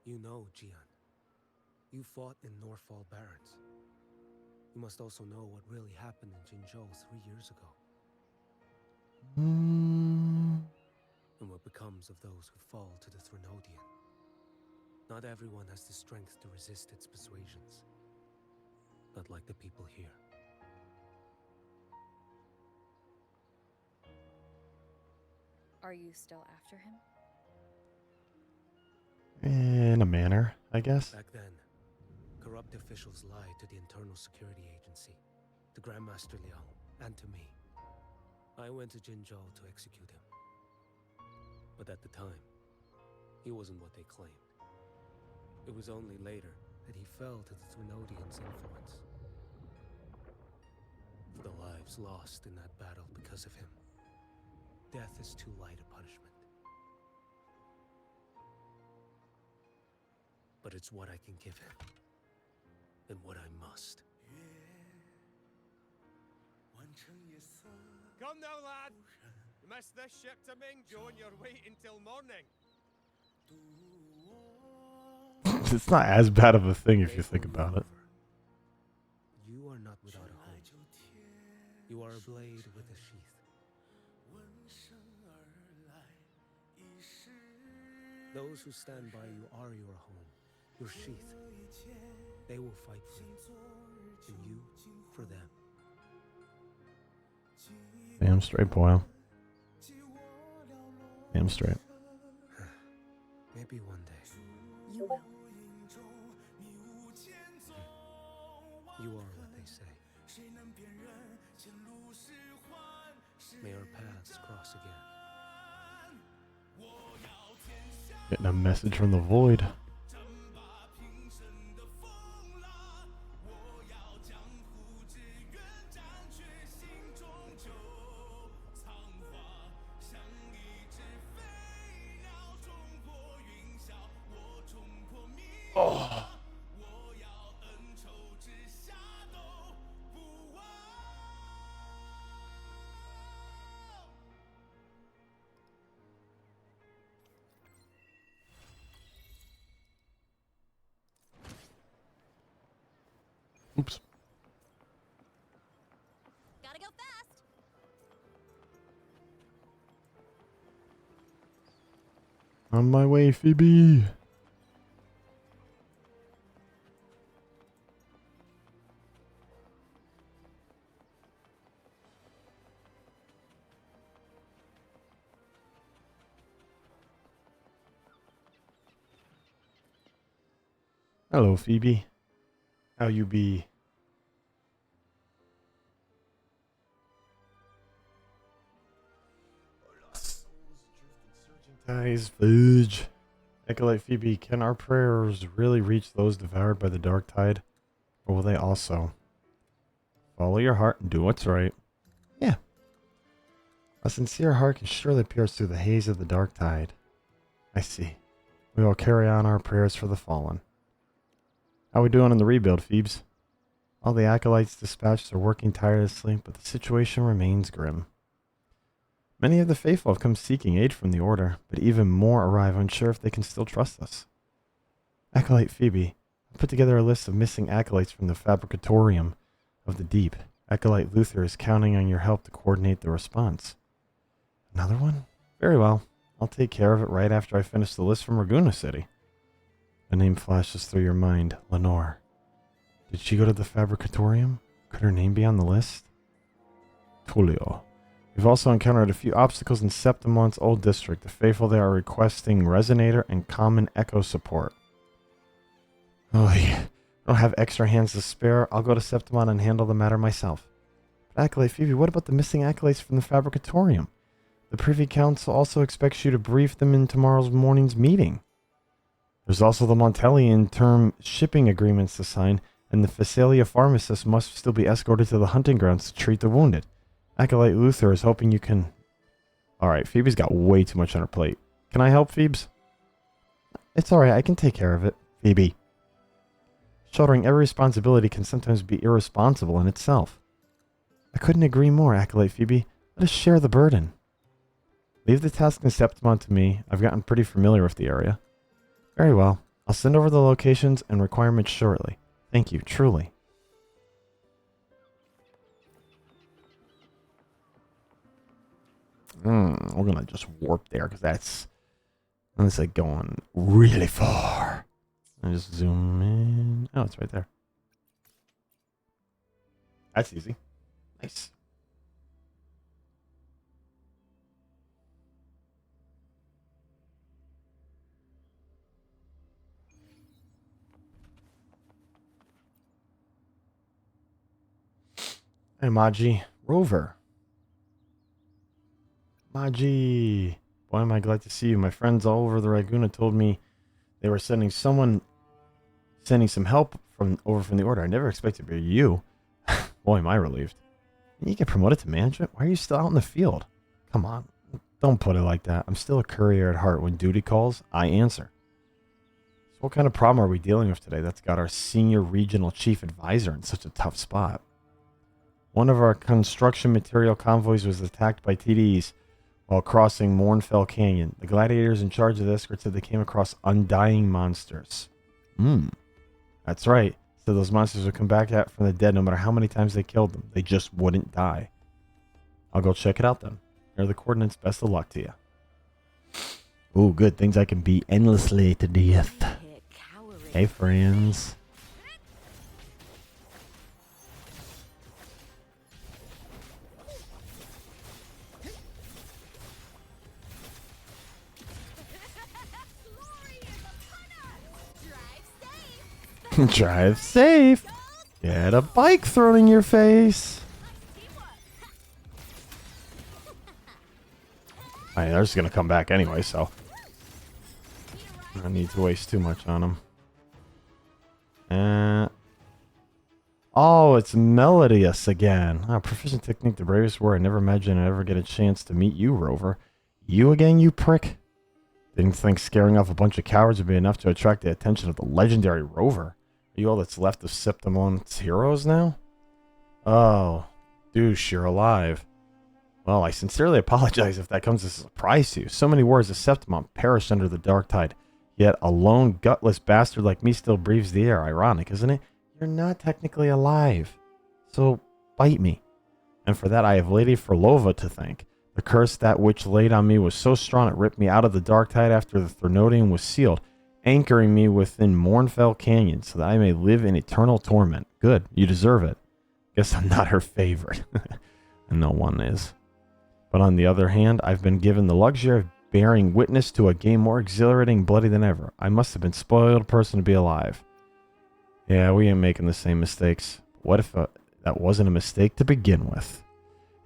You know, Jian, You fought in Norfall Barrens. You must also know what really happened in Jinzhou 3 years ago. And what becomes of those who fall to the Threnodian. Not everyone has the strength to resist its persuasions. Not like the people here. Are you still after him? In a manner, I guess. Back then, corrupt officials lied to the Internal Security Agency, to Grandmaster Liang, and to me. I went to Jinzhou to execute him. But at the time, he wasn't what they claimed. It was only later that he fell to the Threnodians' influence. For the lives lost in that battle because of him, death is too light a punishment. But it's what I can give him, and what I must. Come now, lad! You missed this ship to Mingzhou and you're waiting till morning. It's not as bad of a thing if you think about it. You are not without a home. You are a blade with a sheath. Those who stand by you are your home, your sheath. They will fight for you, and you for them. Damn straight, boy. Damn straight. Maybe one day. You will. You are what they say. May our paths cross again. Getting a message from the void. Oh. Oops. Gotta go fast. On my way, Phoebe. Hello, Phoebe. How you be? Ties, fudge. Acolyte Phoebe, can our prayers really reach those devoured by the dark tide? Or will they also? Follow your heart and do what's right. Yeah. A sincere heart can surely pierce through the haze of the dark tide. I see. We will carry on our prayers for the fallen. How we doing in the rebuild, Phoebes? All the acolytes dispatched are working tirelessly, but the situation remains grim. Many of the faithful have come seeking aid from the Order, but even more arrive unsure if they can still trust us. Acolyte Phoebe, I put together a list of missing acolytes from the Fabricatorium of the Deep. Acolyte Luther is counting on your help to coordinate the response. Another one? Very well. I'll take care of it right after I finish the list from Ragusa City. A name flashes through your mind, Lenore. Did she go to the Fabricatorium? Could her name be on the list? Tullio. We've also encountered a few obstacles in Septimont's old district. The faithful there are requesting resonator and common echo support. Oh, yeah. I don't have extra hands to spare. I'll go to Septimont and handle the matter myself. But Acolyte Phoebe, what about the missing acolytes from the Fabricatorium? The Privy Council also expects you to brief them in tomorrow's morning's meeting. There's also the Montelian term shipping agreements to sign, and the Phasalia pharmacist must still be escorted to the hunting grounds to treat the wounded. Acolyte Luther is hoping you can... Alright, Phoebe's got way too much on her plate. Can I help, Phoebes? It's alright, I can take care of it. Phoebe. Shouldering every responsibility can sometimes be irresponsible in itself. I couldn't agree more, Acolyte Phoebe. Let us share the burden. Leave the task in Septimont to me. I've gotten pretty familiar with the area. Very well. I'll send over the locations and requirements shortly. Thank you, truly. We're gonna just warp there because that's like going really far. I just zoom in. Oh, it's right there. That's easy. Nice. Hey, Maji. Rover. Maji. Boy, am I glad to see you. My friends all over the Raguna told me they were sending some help from the order. I never expected to be you. Boy, am I relieved. You get promoted to management? Why are you still out in the field? Come on. Don't put it like that. I'm still a courier at heart. When duty calls, I answer. So what kind of problem are we dealing with today that's got our senior regional chief advisor in such a tough spot? One of our construction material convoys was attacked by TDs while crossing Mournfell Canyon. The gladiators in charge of the escort said they came across undying monsters. That's right. So those monsters would come back out from the dead no matter how many times they killed them. They just wouldn't die. I'll go check it out then. Here are the coordinates. Best of luck to you. Ooh, good. Things I can beat endlessly to death. Hey, friends. Drive safe. Get a bike thrown in your face. I mean, they're just gonna come back anyway, so I don't need to waste too much on them. Oh, it's Melodious again. Proficient technique, the bravest war. I never imagined I'd ever get a chance to meet you, Rover. You again, you prick? Didn't think scaring off a bunch of cowards would be enough to attract the attention of the legendary Rover. Are you all that's left of Septimon's heroes now? Oh, douche, you're alive. Well, I sincerely apologize if that comes as a surprise to you. So many warriors of Septimon perished under the dark tide. Yet a lone, gutless bastard like me still breathes the air. Ironic, isn't it? You're not technically alive. So, bite me. And for that I have Lady Frolova to thank. The curse that which laid on me was so strong it ripped me out of the dark tide after the Threnodium was sealed, anchoring me within Mournfell Canyon so that I may live in eternal torment. Good, you deserve it. Guess I'm not her favorite. And no one is. But on the other hand, I've been given the luxury of bearing witness to a game more exhilarating and bloody than ever. I must have been a spoiled person to be alive. Yeah, we ain't making the same mistakes. What if that wasn't a mistake to begin with?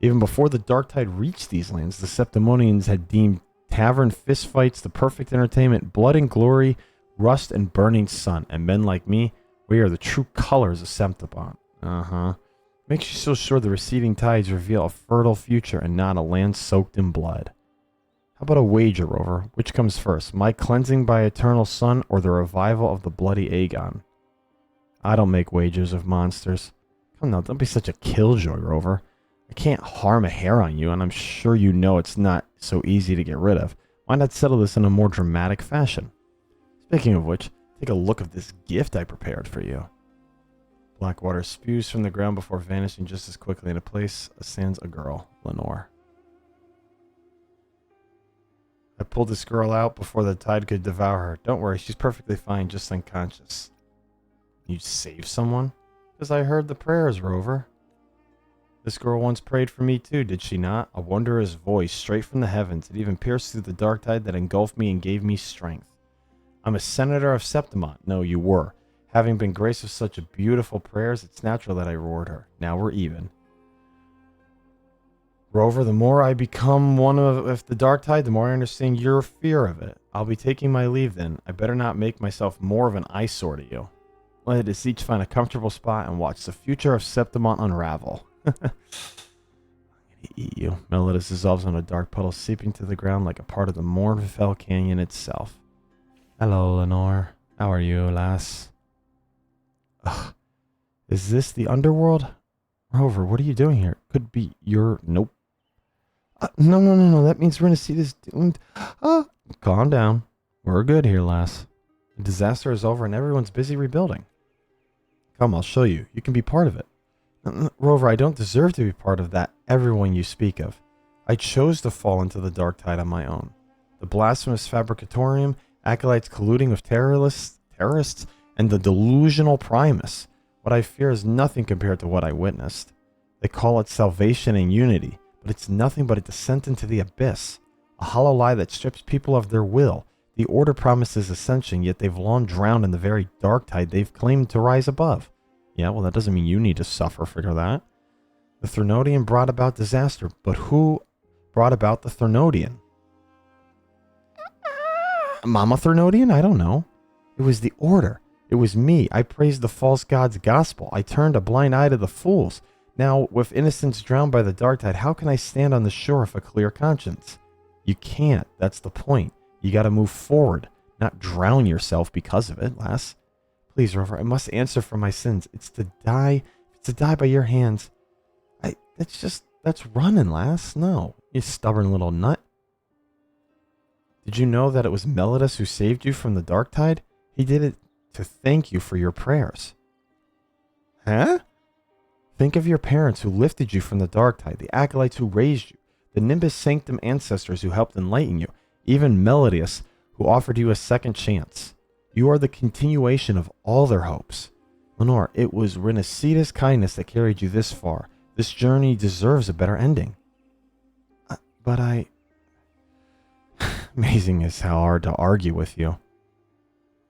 Even before the dark tide reached these lands, the Septimonians had deemed tavern fistfights the perfect entertainment, blood and glory, rust and burning sun. And men like me, we are the true colors of Septimon. Makes you so sure the receding tides reveal a fertile future and not a land soaked in blood. How about a wager, Rover? Which comes first, my cleansing by eternal sun or the revival of the bloody Aegon? I don't make wagers of monsters. Come now, don't be such a killjoy, Rover. I can't harm a hair on you, and I'm sure you know it's not so easy to get rid of. Why not settle this in a more dramatic fashion? Speaking of which, take a look at this gift I prepared for you. Black water spews from the ground before vanishing just as quickly into place. Stands a girl, Lenore. I pulled this girl out before the tide could devour her. Don't worry, she's perfectly fine, just unconscious. You saved someone? Because I heard the prayers, Rover. This girl once prayed for me too, did she not? A wondrous voice straight from the heavens. It even pierced through the dark tide that engulfed me and gave me strength. I'm a senator of Septimon. No, you were. Having been graced with such beautiful prayers, it's natural that I reward her. Now we're even. Rover, the more I become one of the dark tide, the more I understand your fear of it. I'll be taking my leave then. I better not make myself more of an eyesore to you. Let us each find a comfortable spot and watch the future of Septimon unravel. I'm gonna eat you. Melodious dissolves on a dark puddle, seeping to the ground like a part of the Mournfell Canyon itself. Hello, Lenore. How are you, lass? Ugh. Is this the underworld? Rover, what are you doing here? Could be your... Nope. No. That means Renaissance is doomed. Calm down. We're good here, lass. The disaster is over and everyone's busy rebuilding. Come, I'll show you. You can be part of it. Rover, I don't deserve to be part of that everyone you speak of. I chose to fall into the dark tide on my own. The blasphemous fabricatorium, acolytes colluding with terrorists, and the delusional Primus. What I fear is nothing compared to what I witnessed. They call it salvation and unity, but it's nothing but a descent into the abyss. A hollow lie that strips people of their will. The Order promises ascension, yet they've long drowned in the very dark tide they've claimed to rise above. Yeah, well, that doesn't mean you need to suffer for that. The Thernodian brought about disaster, but who brought about the Thernodian? Mama Thernodian? I don't know. It was the Order. It was me. I praised the false god's gospel. I turned a blind eye to the fools. Now, with innocence drowned by the dark tide, how can I stand on the shore of a clear conscience? You can't. That's the point. You gotta move forward, not drown yourself because of it, lass. Please, Rover, I must answer for my sins. It's to die by your hands. That's running, lass. No, you stubborn little nut. Did you know that it was Melidus who saved you from the dark tide? He did it to thank you for your prayers. Huh? Think of your parents who lifted you from the dark tide, the acolytes who raised you, the Nimbus Sanctum ancestors who helped enlighten you, even Melidus who offered you a second chance. You are the continuation of all their hopes. Lenore, it was Renacita's kindness that carried you this far. This journey deserves a better ending. But I... Amazing is how hard to argue with you.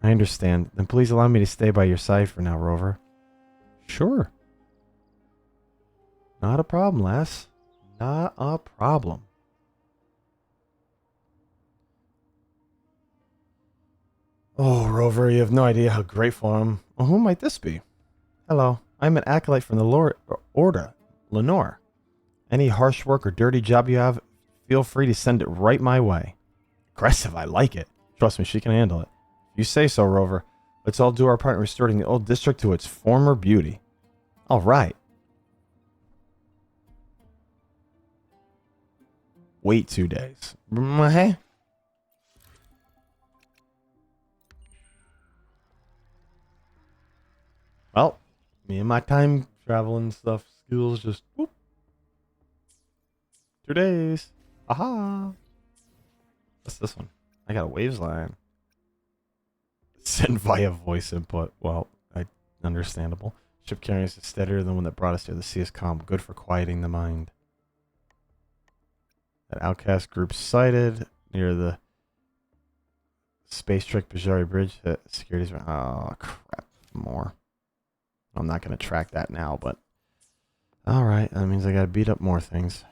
I understand. Then please allow me to stay by your side for now, Rover. Sure. Not a problem, lass. Not a problem. Oh, Rover, you have no idea how grateful I am. Well, who might this be? Hello, I'm an acolyte from the Order, Lenore. Any harsh work or dirty job you have, feel free to send it right my way. Aggressive, I like it. Trust me, she can handle it. You say so, Rover. Let's all do our part in restoring the old district to its former beauty. All right. Wait 2 days. Well, me and my time traveling stuff skills just whoop. 2 days. Aha. What's this one? I got a waves line. Sent via voice input. Well, understandable. Ship carrying us is steadier than the one that brought us here. The sea is calm, good for quieting the mind. That outcast group sighted near the Space Trick Bajari Bridge. Security's... Oh, crap. More. I'm not going to track that now, but... Alright, that means I got to beat up more things.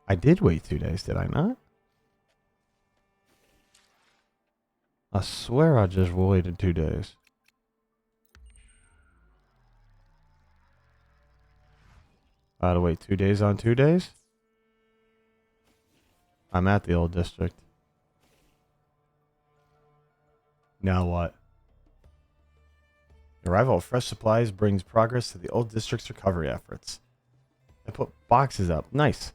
I did wait 2 days, did I not? I swear I just waited 2 days. I had to wait 2 days on 2 days? I'm at the old district. Now what? The arrival of fresh supplies brings progress to the old district's recovery efforts. I put boxes up. Nice.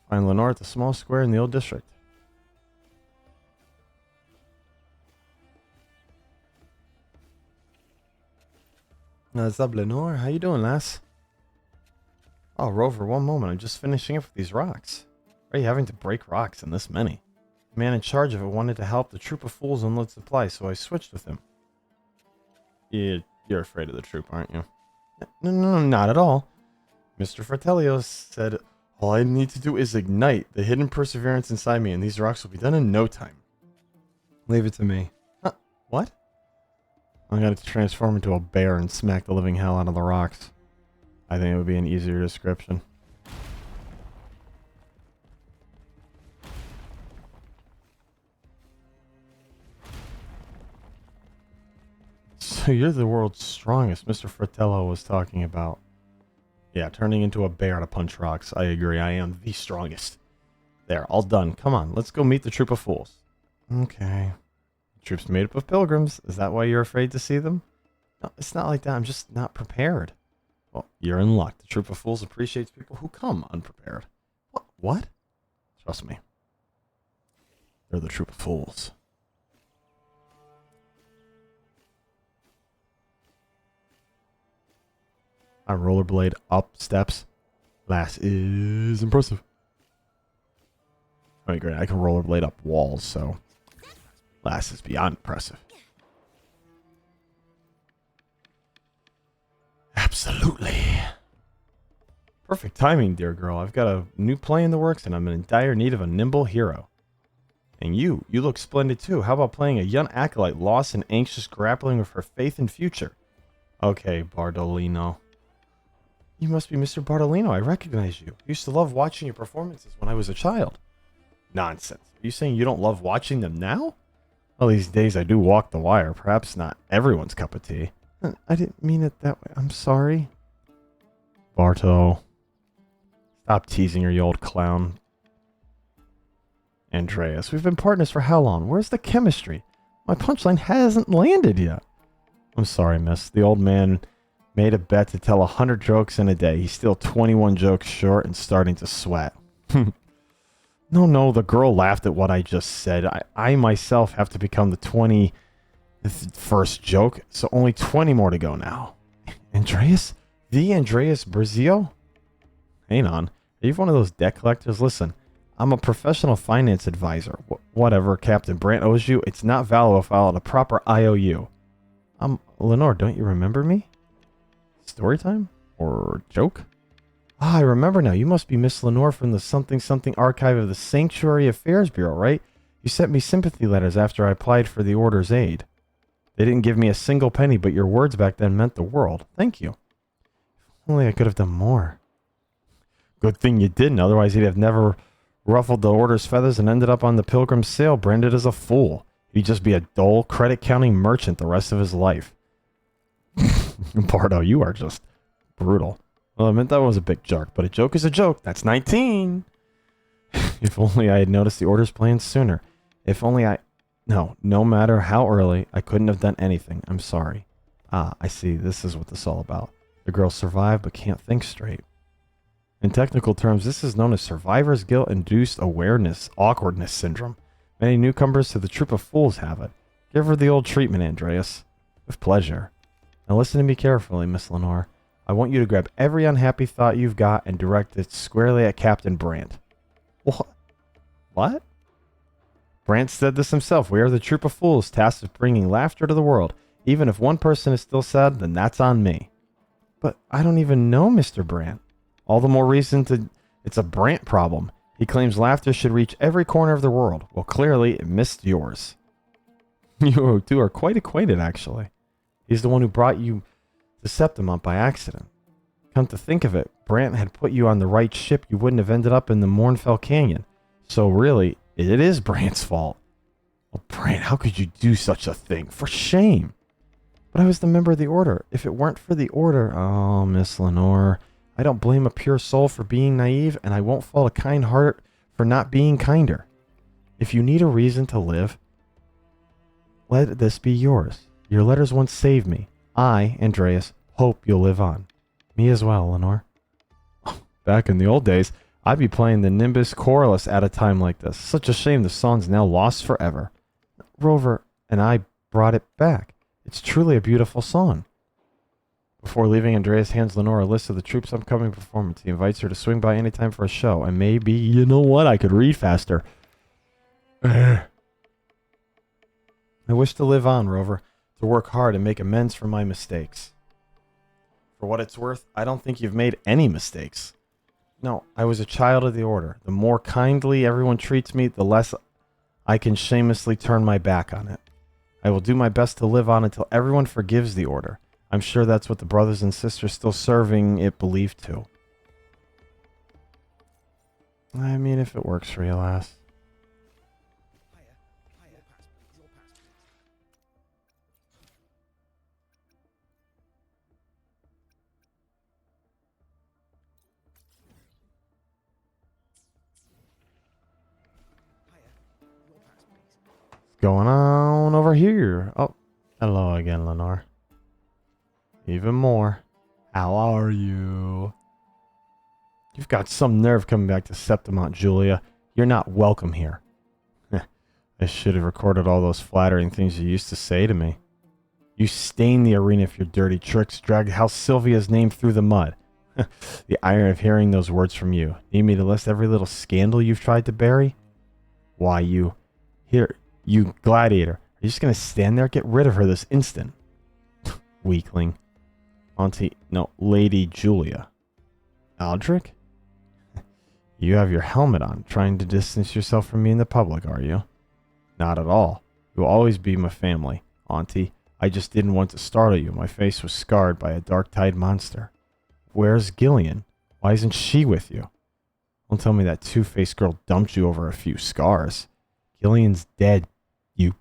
Find Lenore at the small square in the old district. What's up, Lenore? How you doing, lass? Oh, Rover, one moment. I'm just finishing up with these rocks. Why are you having to break rocks in this many? The man in charge of it wanted to help the troop of fools unload supplies, so I switched with him. You're afraid of the troop, aren't you? No, not at all. Mr. Fratelio said, all I need to do is ignite the hidden perseverance inside me, and these rocks will be done in no time. Leave it to me. Huh? What? I'm going to transform into a bear and smack the living hell out of the rocks. I think it would be an easier description. So you're the world's strongest, Mr. Fratello was talking about. Yeah, turning into a bear to punch rocks. I agree, I am the strongest. There, all done. Come on, let's go meet the troop of fools. Okay. The troop's made up of pilgrims. Is that why you're afraid to see them? No, it's not like that. I'm just not prepared. Well, you're in luck. The Troop of Fools appreciates people who come unprepared. What? Trust me. They're the Troop of Fools. I rollerblade up steps. Lass is impressive. I mean, great. I can rollerblade up walls, so Lass is beyond impressive. Absolutely. Perfect timing, dear girl. I've got a new play in the works, and I'm in dire need of a nimble hero. And you look splendid too. How about playing a young acolyte lost and anxious, grappling with her faith and future? Okay, Bardolino. You must be Mr. Bardolino. I recognize you. I used to love watching your performances when I was a child. Nonsense. Are you saying you don't love watching them now? Well, these days I do walk the wire. Perhaps not everyone's cup of tea. I didn't mean it that way. I'm sorry. Barto. Stop teasing her, you old clown. Andreas, we've been partners for how long? Where's the chemistry? My punchline hasn't landed yet. I'm sorry, miss. The old man made a bet to tell 100 jokes in a day. He's still 21 jokes short and starting to sweat. No, the girl laughed at what I just said. I myself have to become the 21st joke, so only 20 more to go now. Andreas? The Andreas Brazil? Hang on. Are you one of those debt collectors? Listen, I'm a professional finance advisor. Whatever Captain Brandt owes you, it's not valid if I file a proper IOU. Lenore, don't you remember me? Story time? Or joke? Ah, I remember now. You must be Miss Lenore from the something archive of the Sanctuary Affairs Bureau, right? You sent me sympathy letters after I applied for the Order's aid. They didn't give me a single penny, but your words back then meant the world. Thank you. If only I could have done more. Good thing you didn't, otherwise he'd have never ruffled the Order's feathers and ended up on the Pilgrim's Sale branded as a fool. He'd just be a dull, credit-counting merchant the rest of his life. Bardo, you are just brutal. Well, I meant that was a big joke, but a joke is a joke. That's 19. If only I had noticed the Order's plans sooner. If only I... No matter how early, I couldn't have done anything. I'm sorry. Ah, I see. This is what this is all about. The girl survived but can't think straight. In technical terms, this is known as survivor's guilt-induced awareness awkwardness syndrome. Many newcomers to the Troop of Fools have it. Give her the old treatment, Andreas. With pleasure. Now listen to me carefully, Miss Lenore. I want you to grab every unhappy thought you've got and direct it squarely at Captain Brandt. What? Brandt said this himself. We are the Troop of Fools, tasked with bringing laughter to the world. Even if one person is still sad, then that's on me. But I don't even know Mr. Brandt. All the more reason to... It's a Brandt problem. He claims laughter should reach every corner of the world. Well, clearly, it missed yours. You two are quite acquainted, actually. He's the one who brought you to Septimont by accident. Come to think of it, Brandt had put you on the right ship, you wouldn't have ended up in the Mournfell Canyon. So really, it is Brandt's fault. Oh, Brandt, how could you do such a thing? For shame. But I was the member of the Order. If it weren't for the Order... Oh, Miss Lenore... I don't blame a pure soul for being naive, and I won't fault a kind heart for not being kinder. If you need a reason to live, let this be yours. Your letters once saved me. I, Andreas, hope you'll live on. Me as well, Lenore. Back in the old days, I'd be playing the Nimbus Chorus at a time like this. Such a shame the song's now lost forever. Rover and I brought it back. It's truly a beautiful song. Before leaving, Andreas hands Lenore a list of the troop's upcoming performance. He invites her to swing by anytime for a show. And maybe, you know what, I could read faster. I wish to live on, Rover, to work hard and make amends for my mistakes. For what it's worth, I don't think you've made any mistakes. No, I was a child of the Order. The more kindly everyone treats me, the less I can shamelessly turn my back on it. I will do my best to live on until everyone forgives the Order. I'm sure that's what the brothers and sisters still serving it believe too. I mean, if it works for you, lass. What's going on over here? Oh, hello again, Lenore. Even more. How are you? You've got some nerve coming back to Septimont, Julia. You're not welcome here. I should have recorded all those flattering things you used to say to me. You stained the arena for your dirty tricks, dragged House Sylvia's name through the mud. The irony of hearing those words from you. Need me to list every little scandal you've tried to bury? Why, you gladiator. Are you just going to stand there? Get rid of her this instant. Weakling. Lady Julia. Aldrich? You have your helmet on, trying to distance yourself from me in the public, are you? Not at all. You'll always be my family, Auntie. I just didn't want to startle you. My face was scarred by a dark-tide monster. Where's Gillian? Why isn't she with you? Don't tell me that two-faced girl dumped you over a few scars. Gillian's dead, you...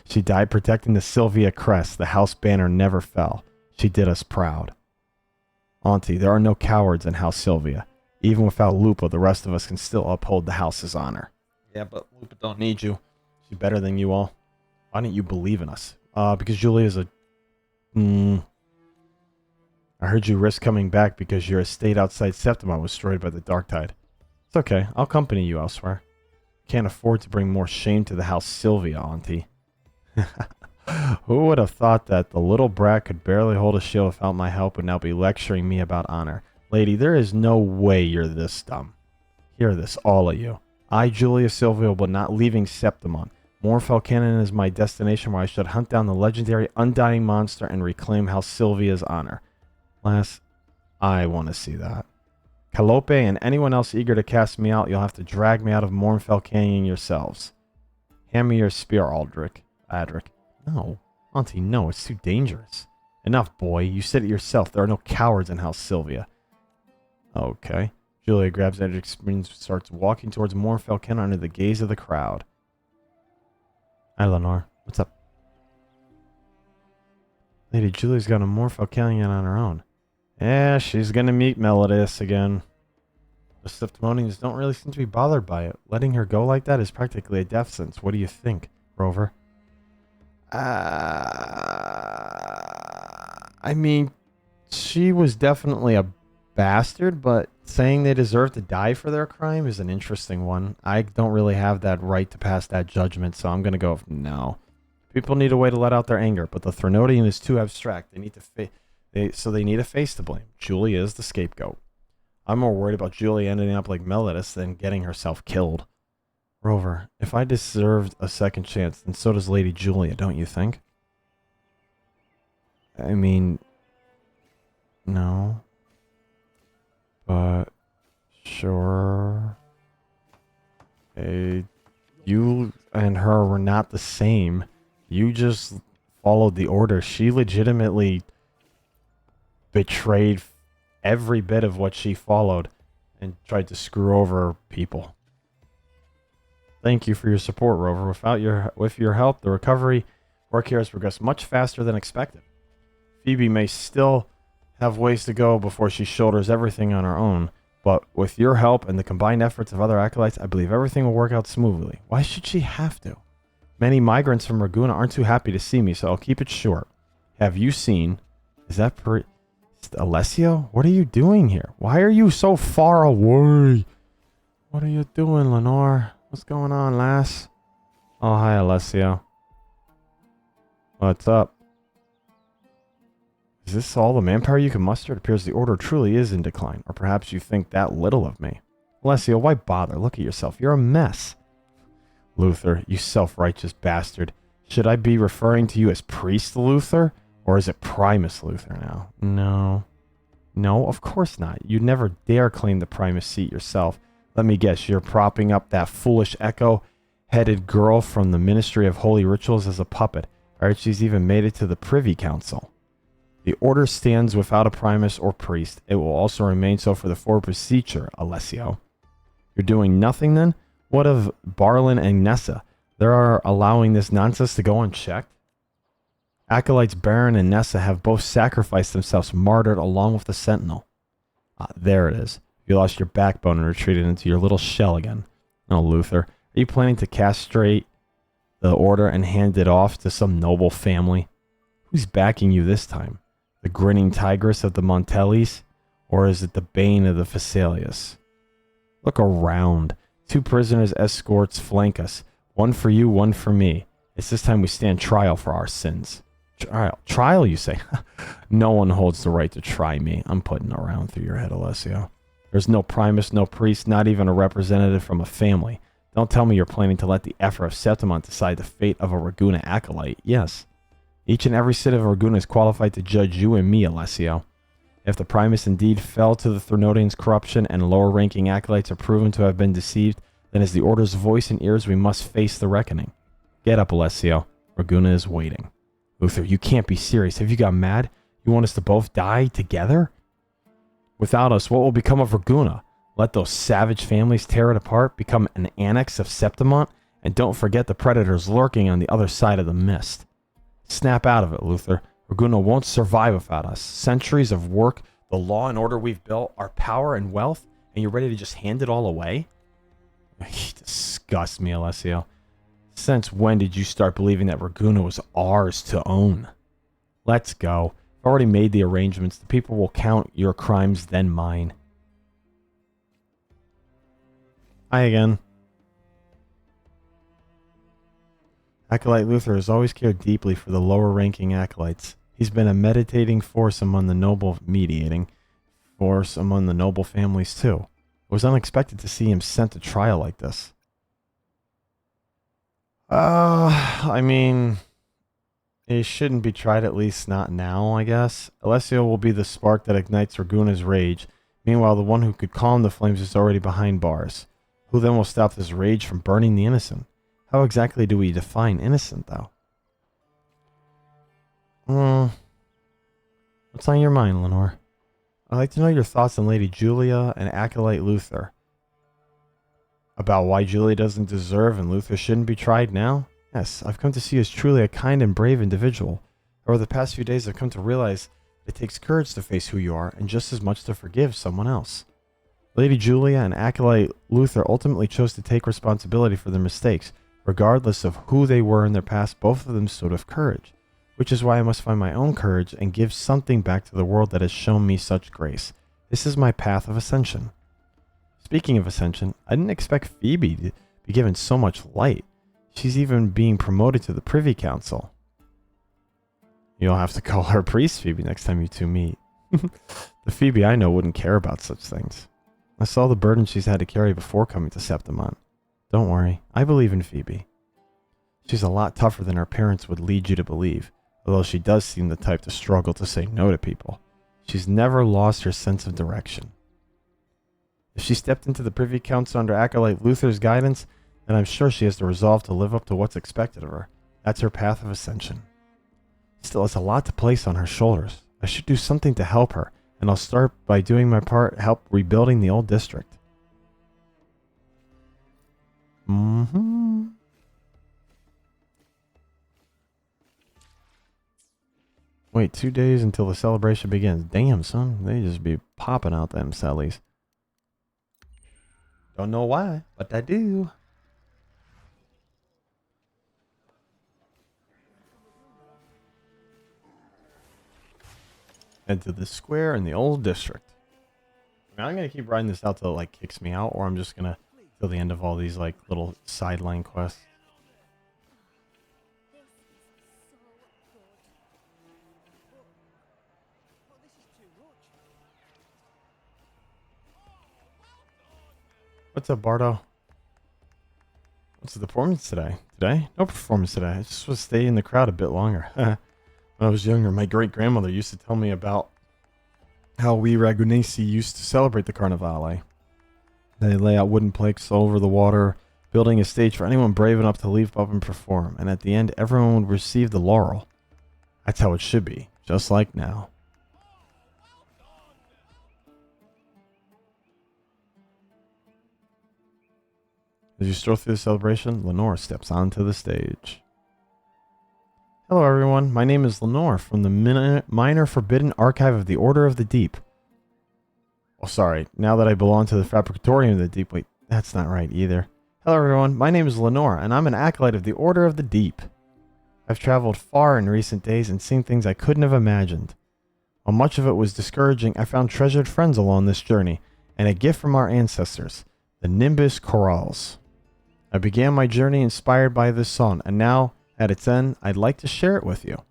She died protecting the Sylvia crest. The house banner never fell. She did us proud. Auntie, there are no cowards in House Sylvia. Even without Lupa, the rest of us can still uphold the house's honor. Yeah, but Lupa don't need you. She's better than you all. Why don't you believe in us? Because Julia's a... I heard you risk coming back because your estate outside Septimont was destroyed by the dark tide. It's okay. I'll accompany you elsewhere. Can't afford to bring more shame to the House Sylvia, Auntie. Who would have thought that the little brat could barely hold a shield without my help would now be lecturing me about honor? Lady, there is no way you're this dumb. Hear this, all of you. I, Julia Sylvia, will not leaving Septimont. Morfell Cannon is my destination where I should hunt down the legendary undying monster and reclaim House Sylvia's honor. Lass, I want to see that. Calliope and anyone else eager to cast me out, you'll have to drag me out of Mornfell Canyon yourselves. Hand me your spear, Adric. No. Auntie, no, it's too dangerous. Enough, boy. You said it yourself. There are no cowards in House Sylvia. Okay. Julia grabs Edric's spear and starts walking towards Mornfell Canyon under the gaze of the crowd. Hi, Lenore. What's up? Lady Julia's got a Mornfell Canyon on her own. Yeah, she's gonna meet Melodius again. The Septimonians don't really seem to be bothered by it. Letting her go like that is practically a death sentence. What do you think, Rover? I mean, she was definitely a bastard, but saying they deserve to die for their crime is an interesting one. I don't really have that right to pass that judgment, so I'm gonna go with no. People need a way to let out their anger, but the Threnodian is too abstract. They need to they need a face to blame. Julia is the scapegoat. I'm more worried about Julia ending up like Melodius than getting herself killed. Rover, if I deserved a second chance, then so does Lady Julia, don't you think? I mean, no. But, sure. You and her were not the same. You just followed the order. She legitimately betrayed every bit of what she followed and tried to screw over people. Thank you for your support, Rover. With your help, the recovery work here has progressed much faster than expected. Phoebe may still have ways to go before she shoulders everything on her own, but with your help and the combined efforts of other acolytes, I believe everything will work out smoothly. Why should she have to? Many migrants from Raguna aren't too happy to see me, so I'll keep it short. Have you seen... Is that Alessio? What are you doing here? Why are you so far away? What are you doing, Lenore? What's going on, lass? Oh, hi, Alessio. What's up? Is this all the manpower you can muster? It appears the order truly is in decline. Or perhaps you think that little of me. Alessio, why bother? Look at yourself. You're a mess. Luther, you self-righteous bastard. Should I be referring to you as Priest Luther? Or is it Primus Luther now? No. No, of course not. You'd never dare claim the Primus seat yourself. Let me guess, you're propping up that foolish echo-headed girl from the Ministry of Holy Rituals as a puppet. Or she's even made it to the Privy Council. The order stands without a Primus or priest. It will also remain so for the foreseefuture, Alessio. You're doing nothing then? What of Barlin and Nessa? They are allowing this nonsense to go unchecked? Acolytes Baron and Nessa have both sacrificed themselves, martyred along with the Sentinel. There it is. You lost your backbone and retreated into your little shell again. Oh, Luther, are you planning to castrate the order and hand it off to some noble family? Who's backing you this time? The grinning tigress of the Montellis? Or is it the bane of the Phasaelius? Look around. 2 prisoners escorts flank us. One for you, one for me. It's this time we stand trial for our sins. Trial? Trial, you say? No one holds the right to try me. I'm putting around through your head, Alessio. There's no primus, no priest, not even a representative from a family. Don't tell me you're planning to let the effort of Septimont decide the fate of a Raguna acolyte. Yes. Each and every city of Raguna is qualified to judge you and me, Alessio. If the primus indeed fell to the Thernotians' corruption and lower-ranking acolytes are proven to have been deceived, then as the Order's voice and ears we must face the reckoning. Get up, Alessio. Raguna is waiting. Luther, you can't be serious. Have you got mad? You want us to both die together? Without us, what will become of Raguna? Let those savage families tear it apart, become an annex of Septimont, and don't forget the predators lurking on the other side of the mist. Snap out of it, Luther. Raguna won't survive without us. Centuries of work, the law and order we've built, our power and wealth, and you're ready to just hand it all away? You disgust me, Alessio. Since when did you start believing that Raguna was ours to own? Let's go. I've already made the arrangements. The people will count your crimes, then mine. Hi again. Acolyte Luther has always cared deeply for the lower-ranking acolytes. He's been a mediating force among the noble families, too. It was unexpected to see him sent to trial like this. I mean, he shouldn't be tried, at least not now, I guess. Alessio will be the spark that ignites Raguna's rage. Meanwhile, the one who could calm the flames is already behind bars. Who then will stop this rage from burning the innocent? How exactly do we define innocent, though? What's on your mind, Lenore? I'd like to know your thoughts on Lady Julia and Acolyte Luther. About why Julia doesn't deserve and Luther shouldn't be tried now? Yes, I've come to see you as truly a kind and brave individual. Over the past few days, I've come to realize it takes courage to face who you are, and just as much to forgive someone else. Lady Julia and Acolyte Luther ultimately chose to take responsibility for their mistakes. Regardless of who they were in their past, both of them stood with courage. Which is why I must find my own courage and give something back to the world that has shown me such grace. This is my path of ascension. Speaking of ascension, I didn't expect Phoebe to be given so much light. She's even being promoted to the Privy Council. You'll have to call her Priest Phoebe next time you two meet. The Phoebe I know wouldn't care about such things. I saw the burden she's had to carry before coming to Septimont. Don't worry, I believe in Phoebe. She's a lot tougher than her parents would lead you to believe, although she does seem the type to struggle to say no to people. She's never lost her sense of direction. If she stepped into the Privy Council under Acolyte Luther's guidance, then I'm sure she has the resolve to live up to what's expected of her. That's her path of ascension. Still, it's a lot to place on her shoulders. I should do something to help her, and I'll start by doing my part, help rebuilding the old district. Wait, 2 days until the celebration begins. Damn, son. They just be popping out them cellies. Don't know why, but I do. Head to the square in the old district. I mean, I'm going to keep riding this out till it like kicks me out, or I'm just going to till the end of all these like little sideline quests. What's up, Bardo? What's the performance today? Today? No performance today. I just want to stay in the crowd a bit longer. When I was younger, my great-grandmother used to tell me about how we Ragunesi used to celebrate the Carnivale. They lay out wooden planks all over the water, building a stage for anyone brave enough to leap up and perform. And at the end, everyone would receive the laurel. That's how it should be, just like now. As you stroll through the celebration, Lenore steps onto the stage. Hello everyone, my name is Lenore from the Minor Forbidden Archive of the Order of the Deep. Oh sorry, now that I belong to the Fabricatorium of the Deep, wait, that's not right either. Hello everyone, my name is Lenore, and I'm an acolyte of the Order of the Deep. I've traveled far in recent days and seen things I couldn't have imagined. While much of it was discouraging, I found treasured friends along this journey, and a gift from our ancestors, the Nimbus Chorals. I began my journey inspired by this song, and now, at its end, I'd like to share it with you.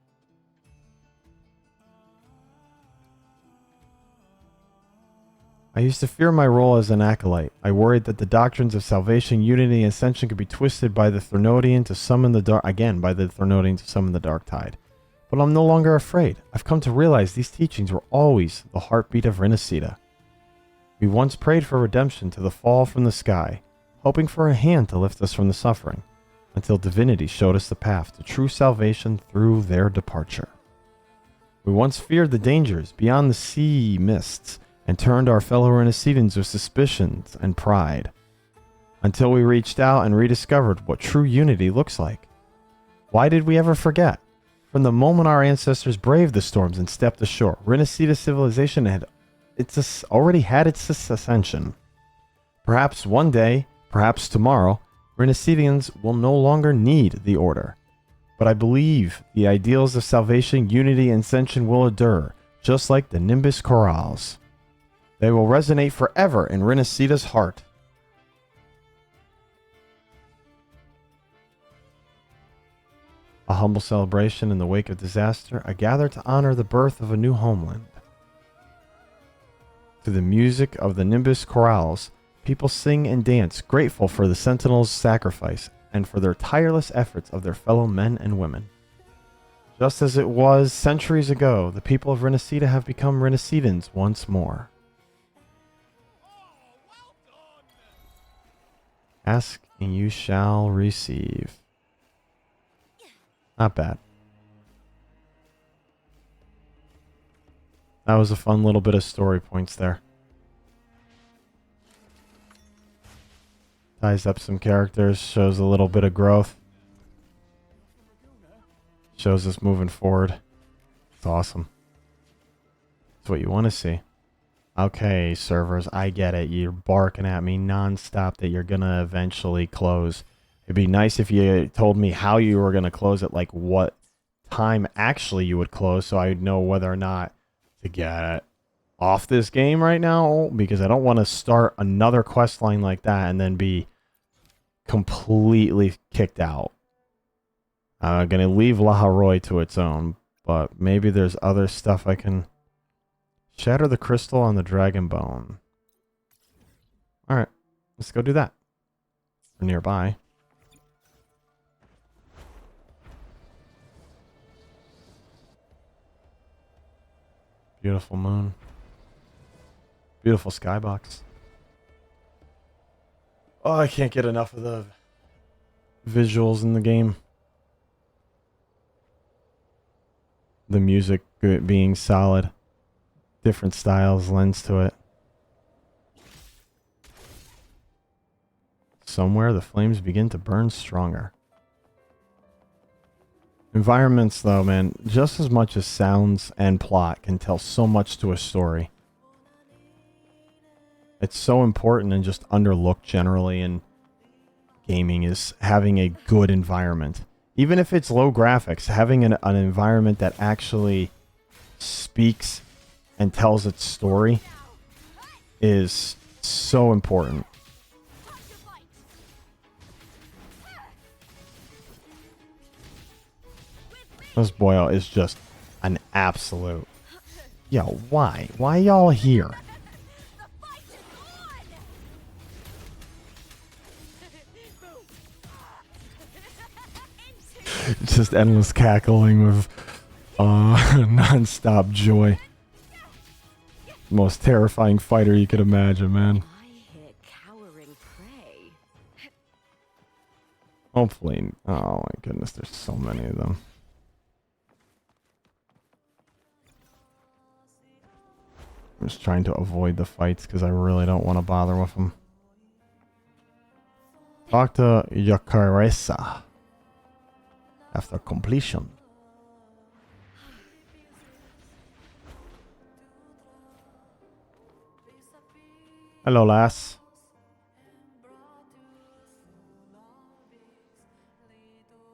I used to fear my role as an acolyte. I worried that the doctrines of salvation, unity, and ascension could be twisted by the Threnodian to summon the dark tide. But I'm no longer afraid. I've come to realize these teachings were always the heartbeat of Renacida. We once prayed for redemption to the fall from the sky, hoping for a hand to lift us from the suffering, until divinity showed us the path to true salvation through their departure. We once feared the dangers beyond the sea mists, and turned our fellow Renacidans with suspicions and pride, until we reached out and rediscovered what true unity looks like. Why did we ever forget? From the moment our ancestors braved the storms and stepped ashore, Renacida civilization already had its ascension. Perhaps one day, perhaps tomorrow, Renacidians will no longer need the Order. But I believe the ideals of salvation, unity, and ascension will endure, just like the Nimbus Chorals. They will resonate forever in Renacida's heart. A humble celebration in the wake of disaster, a gather to honor the birth of a new homeland. To the music of the Nimbus Chorals, people sing and dance, grateful for the Sentinels' sacrifice and for their tireless efforts of their fellow men and women. Just as it was centuries ago, the people of Renacida have become Renacidans once more. Ask and you shall receive. Not bad. That was a fun little bit of story points there. Ties up some characters, shows a little bit of growth. Shows us moving forward. It's awesome. It's what you want to see. Okay, servers, I get it. You're barking at me nonstop that you're going to eventually close. It'd be nice if you told me how you were going to close it, like what time actually you would close, so I would know whether or not to get off this game right now, because I don't want to start another quest line like that and then be completely kicked out. I'm going to leave Laharoy to its own, but maybe there's other stuff I can... Shatter the crystal on the dragon bone. Alright, let's go do that. We're nearby. Beautiful moon. Beautiful skybox. Oh, I can't get enough of the visuals in the game. The music being solid. Different styles lends to it. Somewhere the flames begin to burn stronger. Environments, though, man, just as much as sounds and plot can tell so much to a story. It's so important and just underlooked generally in gaming is having a good environment. Even if it's low graphics, having an environment that actually speaks and tells its story is so important. This boyo is just an absolute... Yo, why? Why y'all here? Just endless cackling with non-stop joy. Most terrifying fighter you could imagine, man. Hopefully. Oh my goodness, there's so many of them. I'm just trying to avoid the fights because I really don't want to bother with them. Talk to Yakaresa after completion. Hello, lass.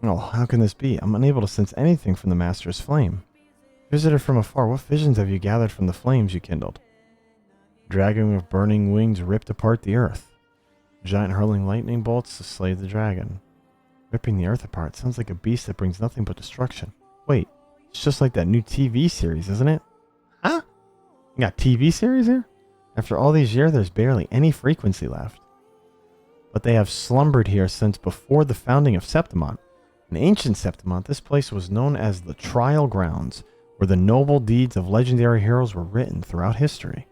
Oh, how can this be? I'm unable to sense anything from the Master's flame. Visitor from afar, what visions have you gathered from the flames you kindled? Dragon with burning wings ripped apart the earth. Giant hurling lightning bolts to slay the dragon. Ripping the earth apart sounds like a beast that brings nothing but destruction. Wait, it's just like that new TV series, isn't it? Huh? You got TV series here? After all these years, there's barely any frequency left. But they have slumbered here since before the founding of Septimont. In ancient Septimont, this place was known as the Trial Grounds, where the noble deeds of legendary heroes were written throughout history.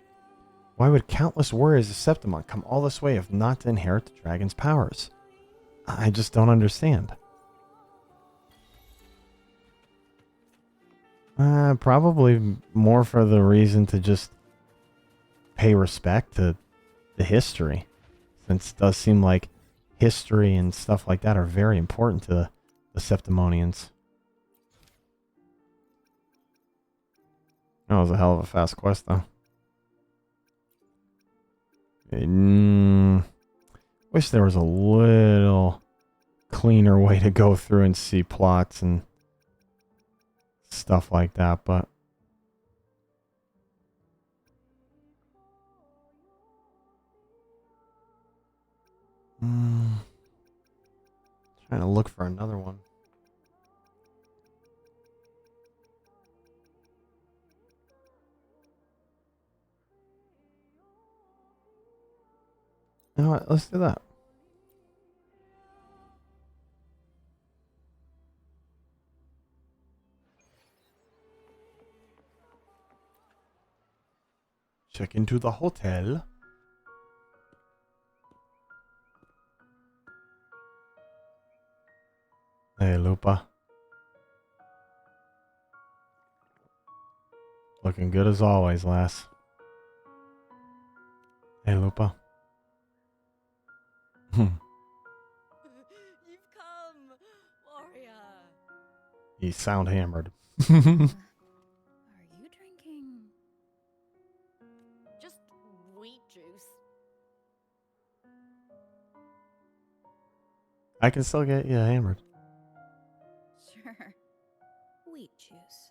Why would countless warriors of Septimont come all this way if not to inherit the dragon's powers? I just don't understand. Probably more for the reason to just pay respect to the history. Since it does seem like history and stuff like that are very important to the Septimonians. That was a hell of a fast quest, though. Wish there was a little cleaner way to go through and see plots and stuff like that, but trying to look for another one. You know what? Let's do that. Check into the hotel. Hey, Lupa. Looking good as always, lass. Hey, Lupa. You've come, warrior. You sound hammered. Are you drinking? Just wheat juice. I can still get you hammered. Sure. Wheat juice.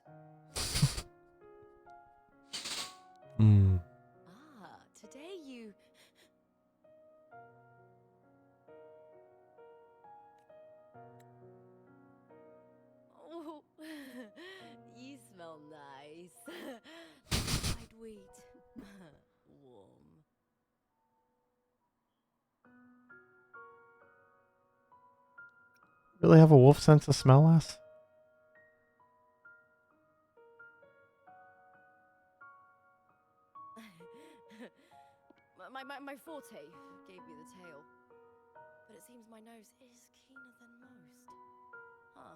Today you... Oh, you smell nice. Fried wheat. Warm. Really have a wolf sense of smell, lass? My forte gave me the tail. But it seems my nose is keener than most. Huh.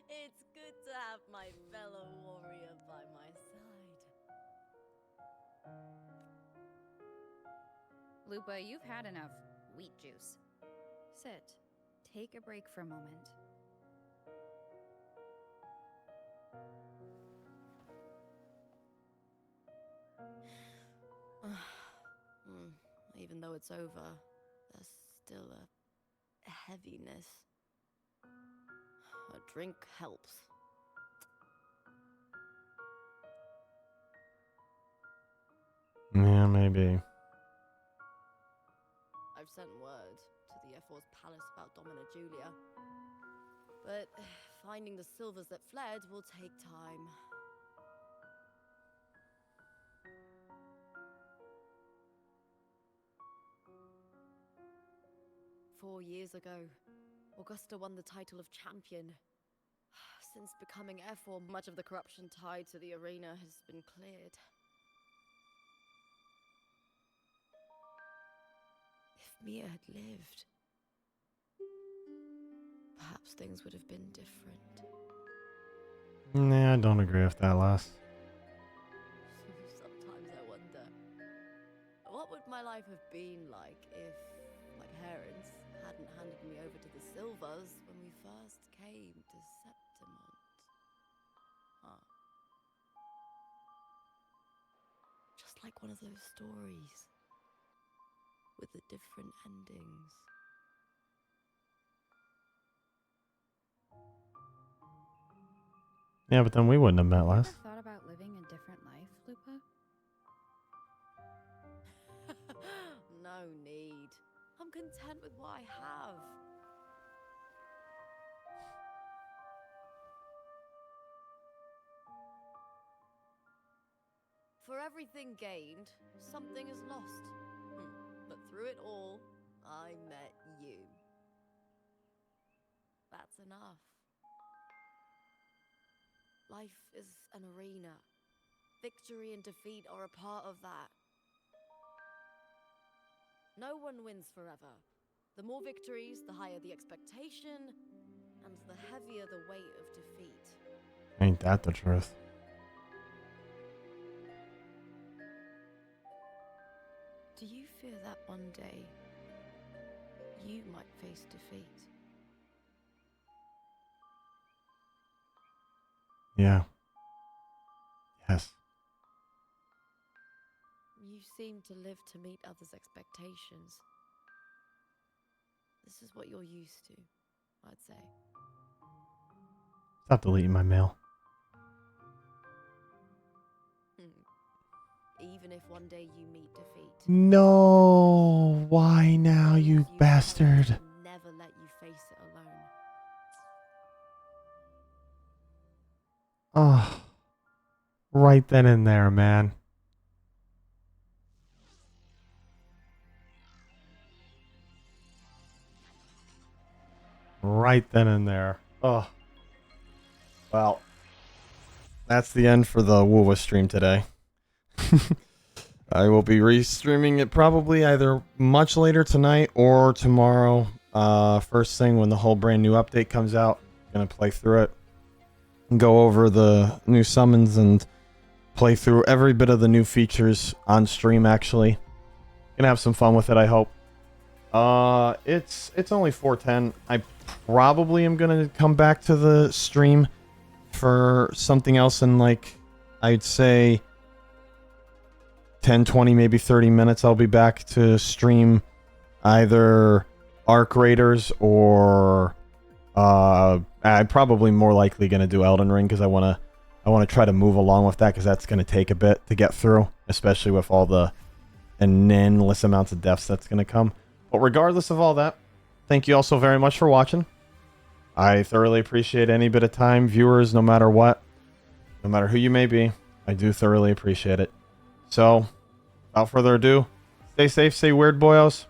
It's good to have my fellow warrior by my side. Lupa, you've had enough wheat juice. Sit. Take a break for a moment. Even though it's over, there's still a heaviness. A drink helps. Yeah, maybe. I've sent word to the F4's palace about Dom and Julia. But finding the silvers that fled will take time. Four years ago, Augusta won the title of champion. Since becoming F4, much of the corruption tied to the arena has been cleared. If Mia had lived, perhaps things would have been different. Nah, I don't agree with that, lass. Sometimes I wonder, what would my life have been like if my parents hadn't handed me over to the Silvers when we first came to Septimont? Huh. It's like one of those stories with the different endings. Yeah, but then we wouldn't have met last. Ever thought about living a different life, Lupa? No need. I'm content with what I have. For everything gained, something is lost. But through it all, I met you. That's enough. Life is an arena. Victory and defeat are a part of that. No one wins forever. The more victories, the higher the expectation, and the heavier the weight of defeat. Ain't that the truth? Do you fear that one day you might face defeat? Yeah. Yes. You seem to live to meet others' expectations. This is what you're used to, I'd say. Stop deleting my mail. Even if one day you meet defeat. No. Why now, you bastard? Never let you face it alone. Oh. Right then and there, man. Right then and there. Oh. Well. That's the end for the WUWA stream today. I will be re-streaming it probably either much later tonight or tomorrow. First thing when the whole brand new update comes out. Gonna play through it. And go over the new summons and play through every bit of the new features on stream actually. Gonna have some fun with it, I hope. It's only 4:10. I probably am gonna come back to the stream for something else in like, I'd say 10, 20, maybe 30 minutes. I'll be back to stream either Arc Raiders or I'm probably more likely going to do Elden Ring because I want to try to move along with that because that's going to take a bit to get through, especially with all the endless amounts of deaths that's going to come. But regardless of all that, thank you all so very much for watching. I thoroughly appreciate any bit of time, viewers, no matter what, no matter who you may be. I do thoroughly appreciate it. So, without further ado, stay safe, stay weird, boyos.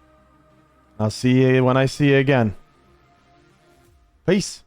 I'll see you when I see you again. Peace.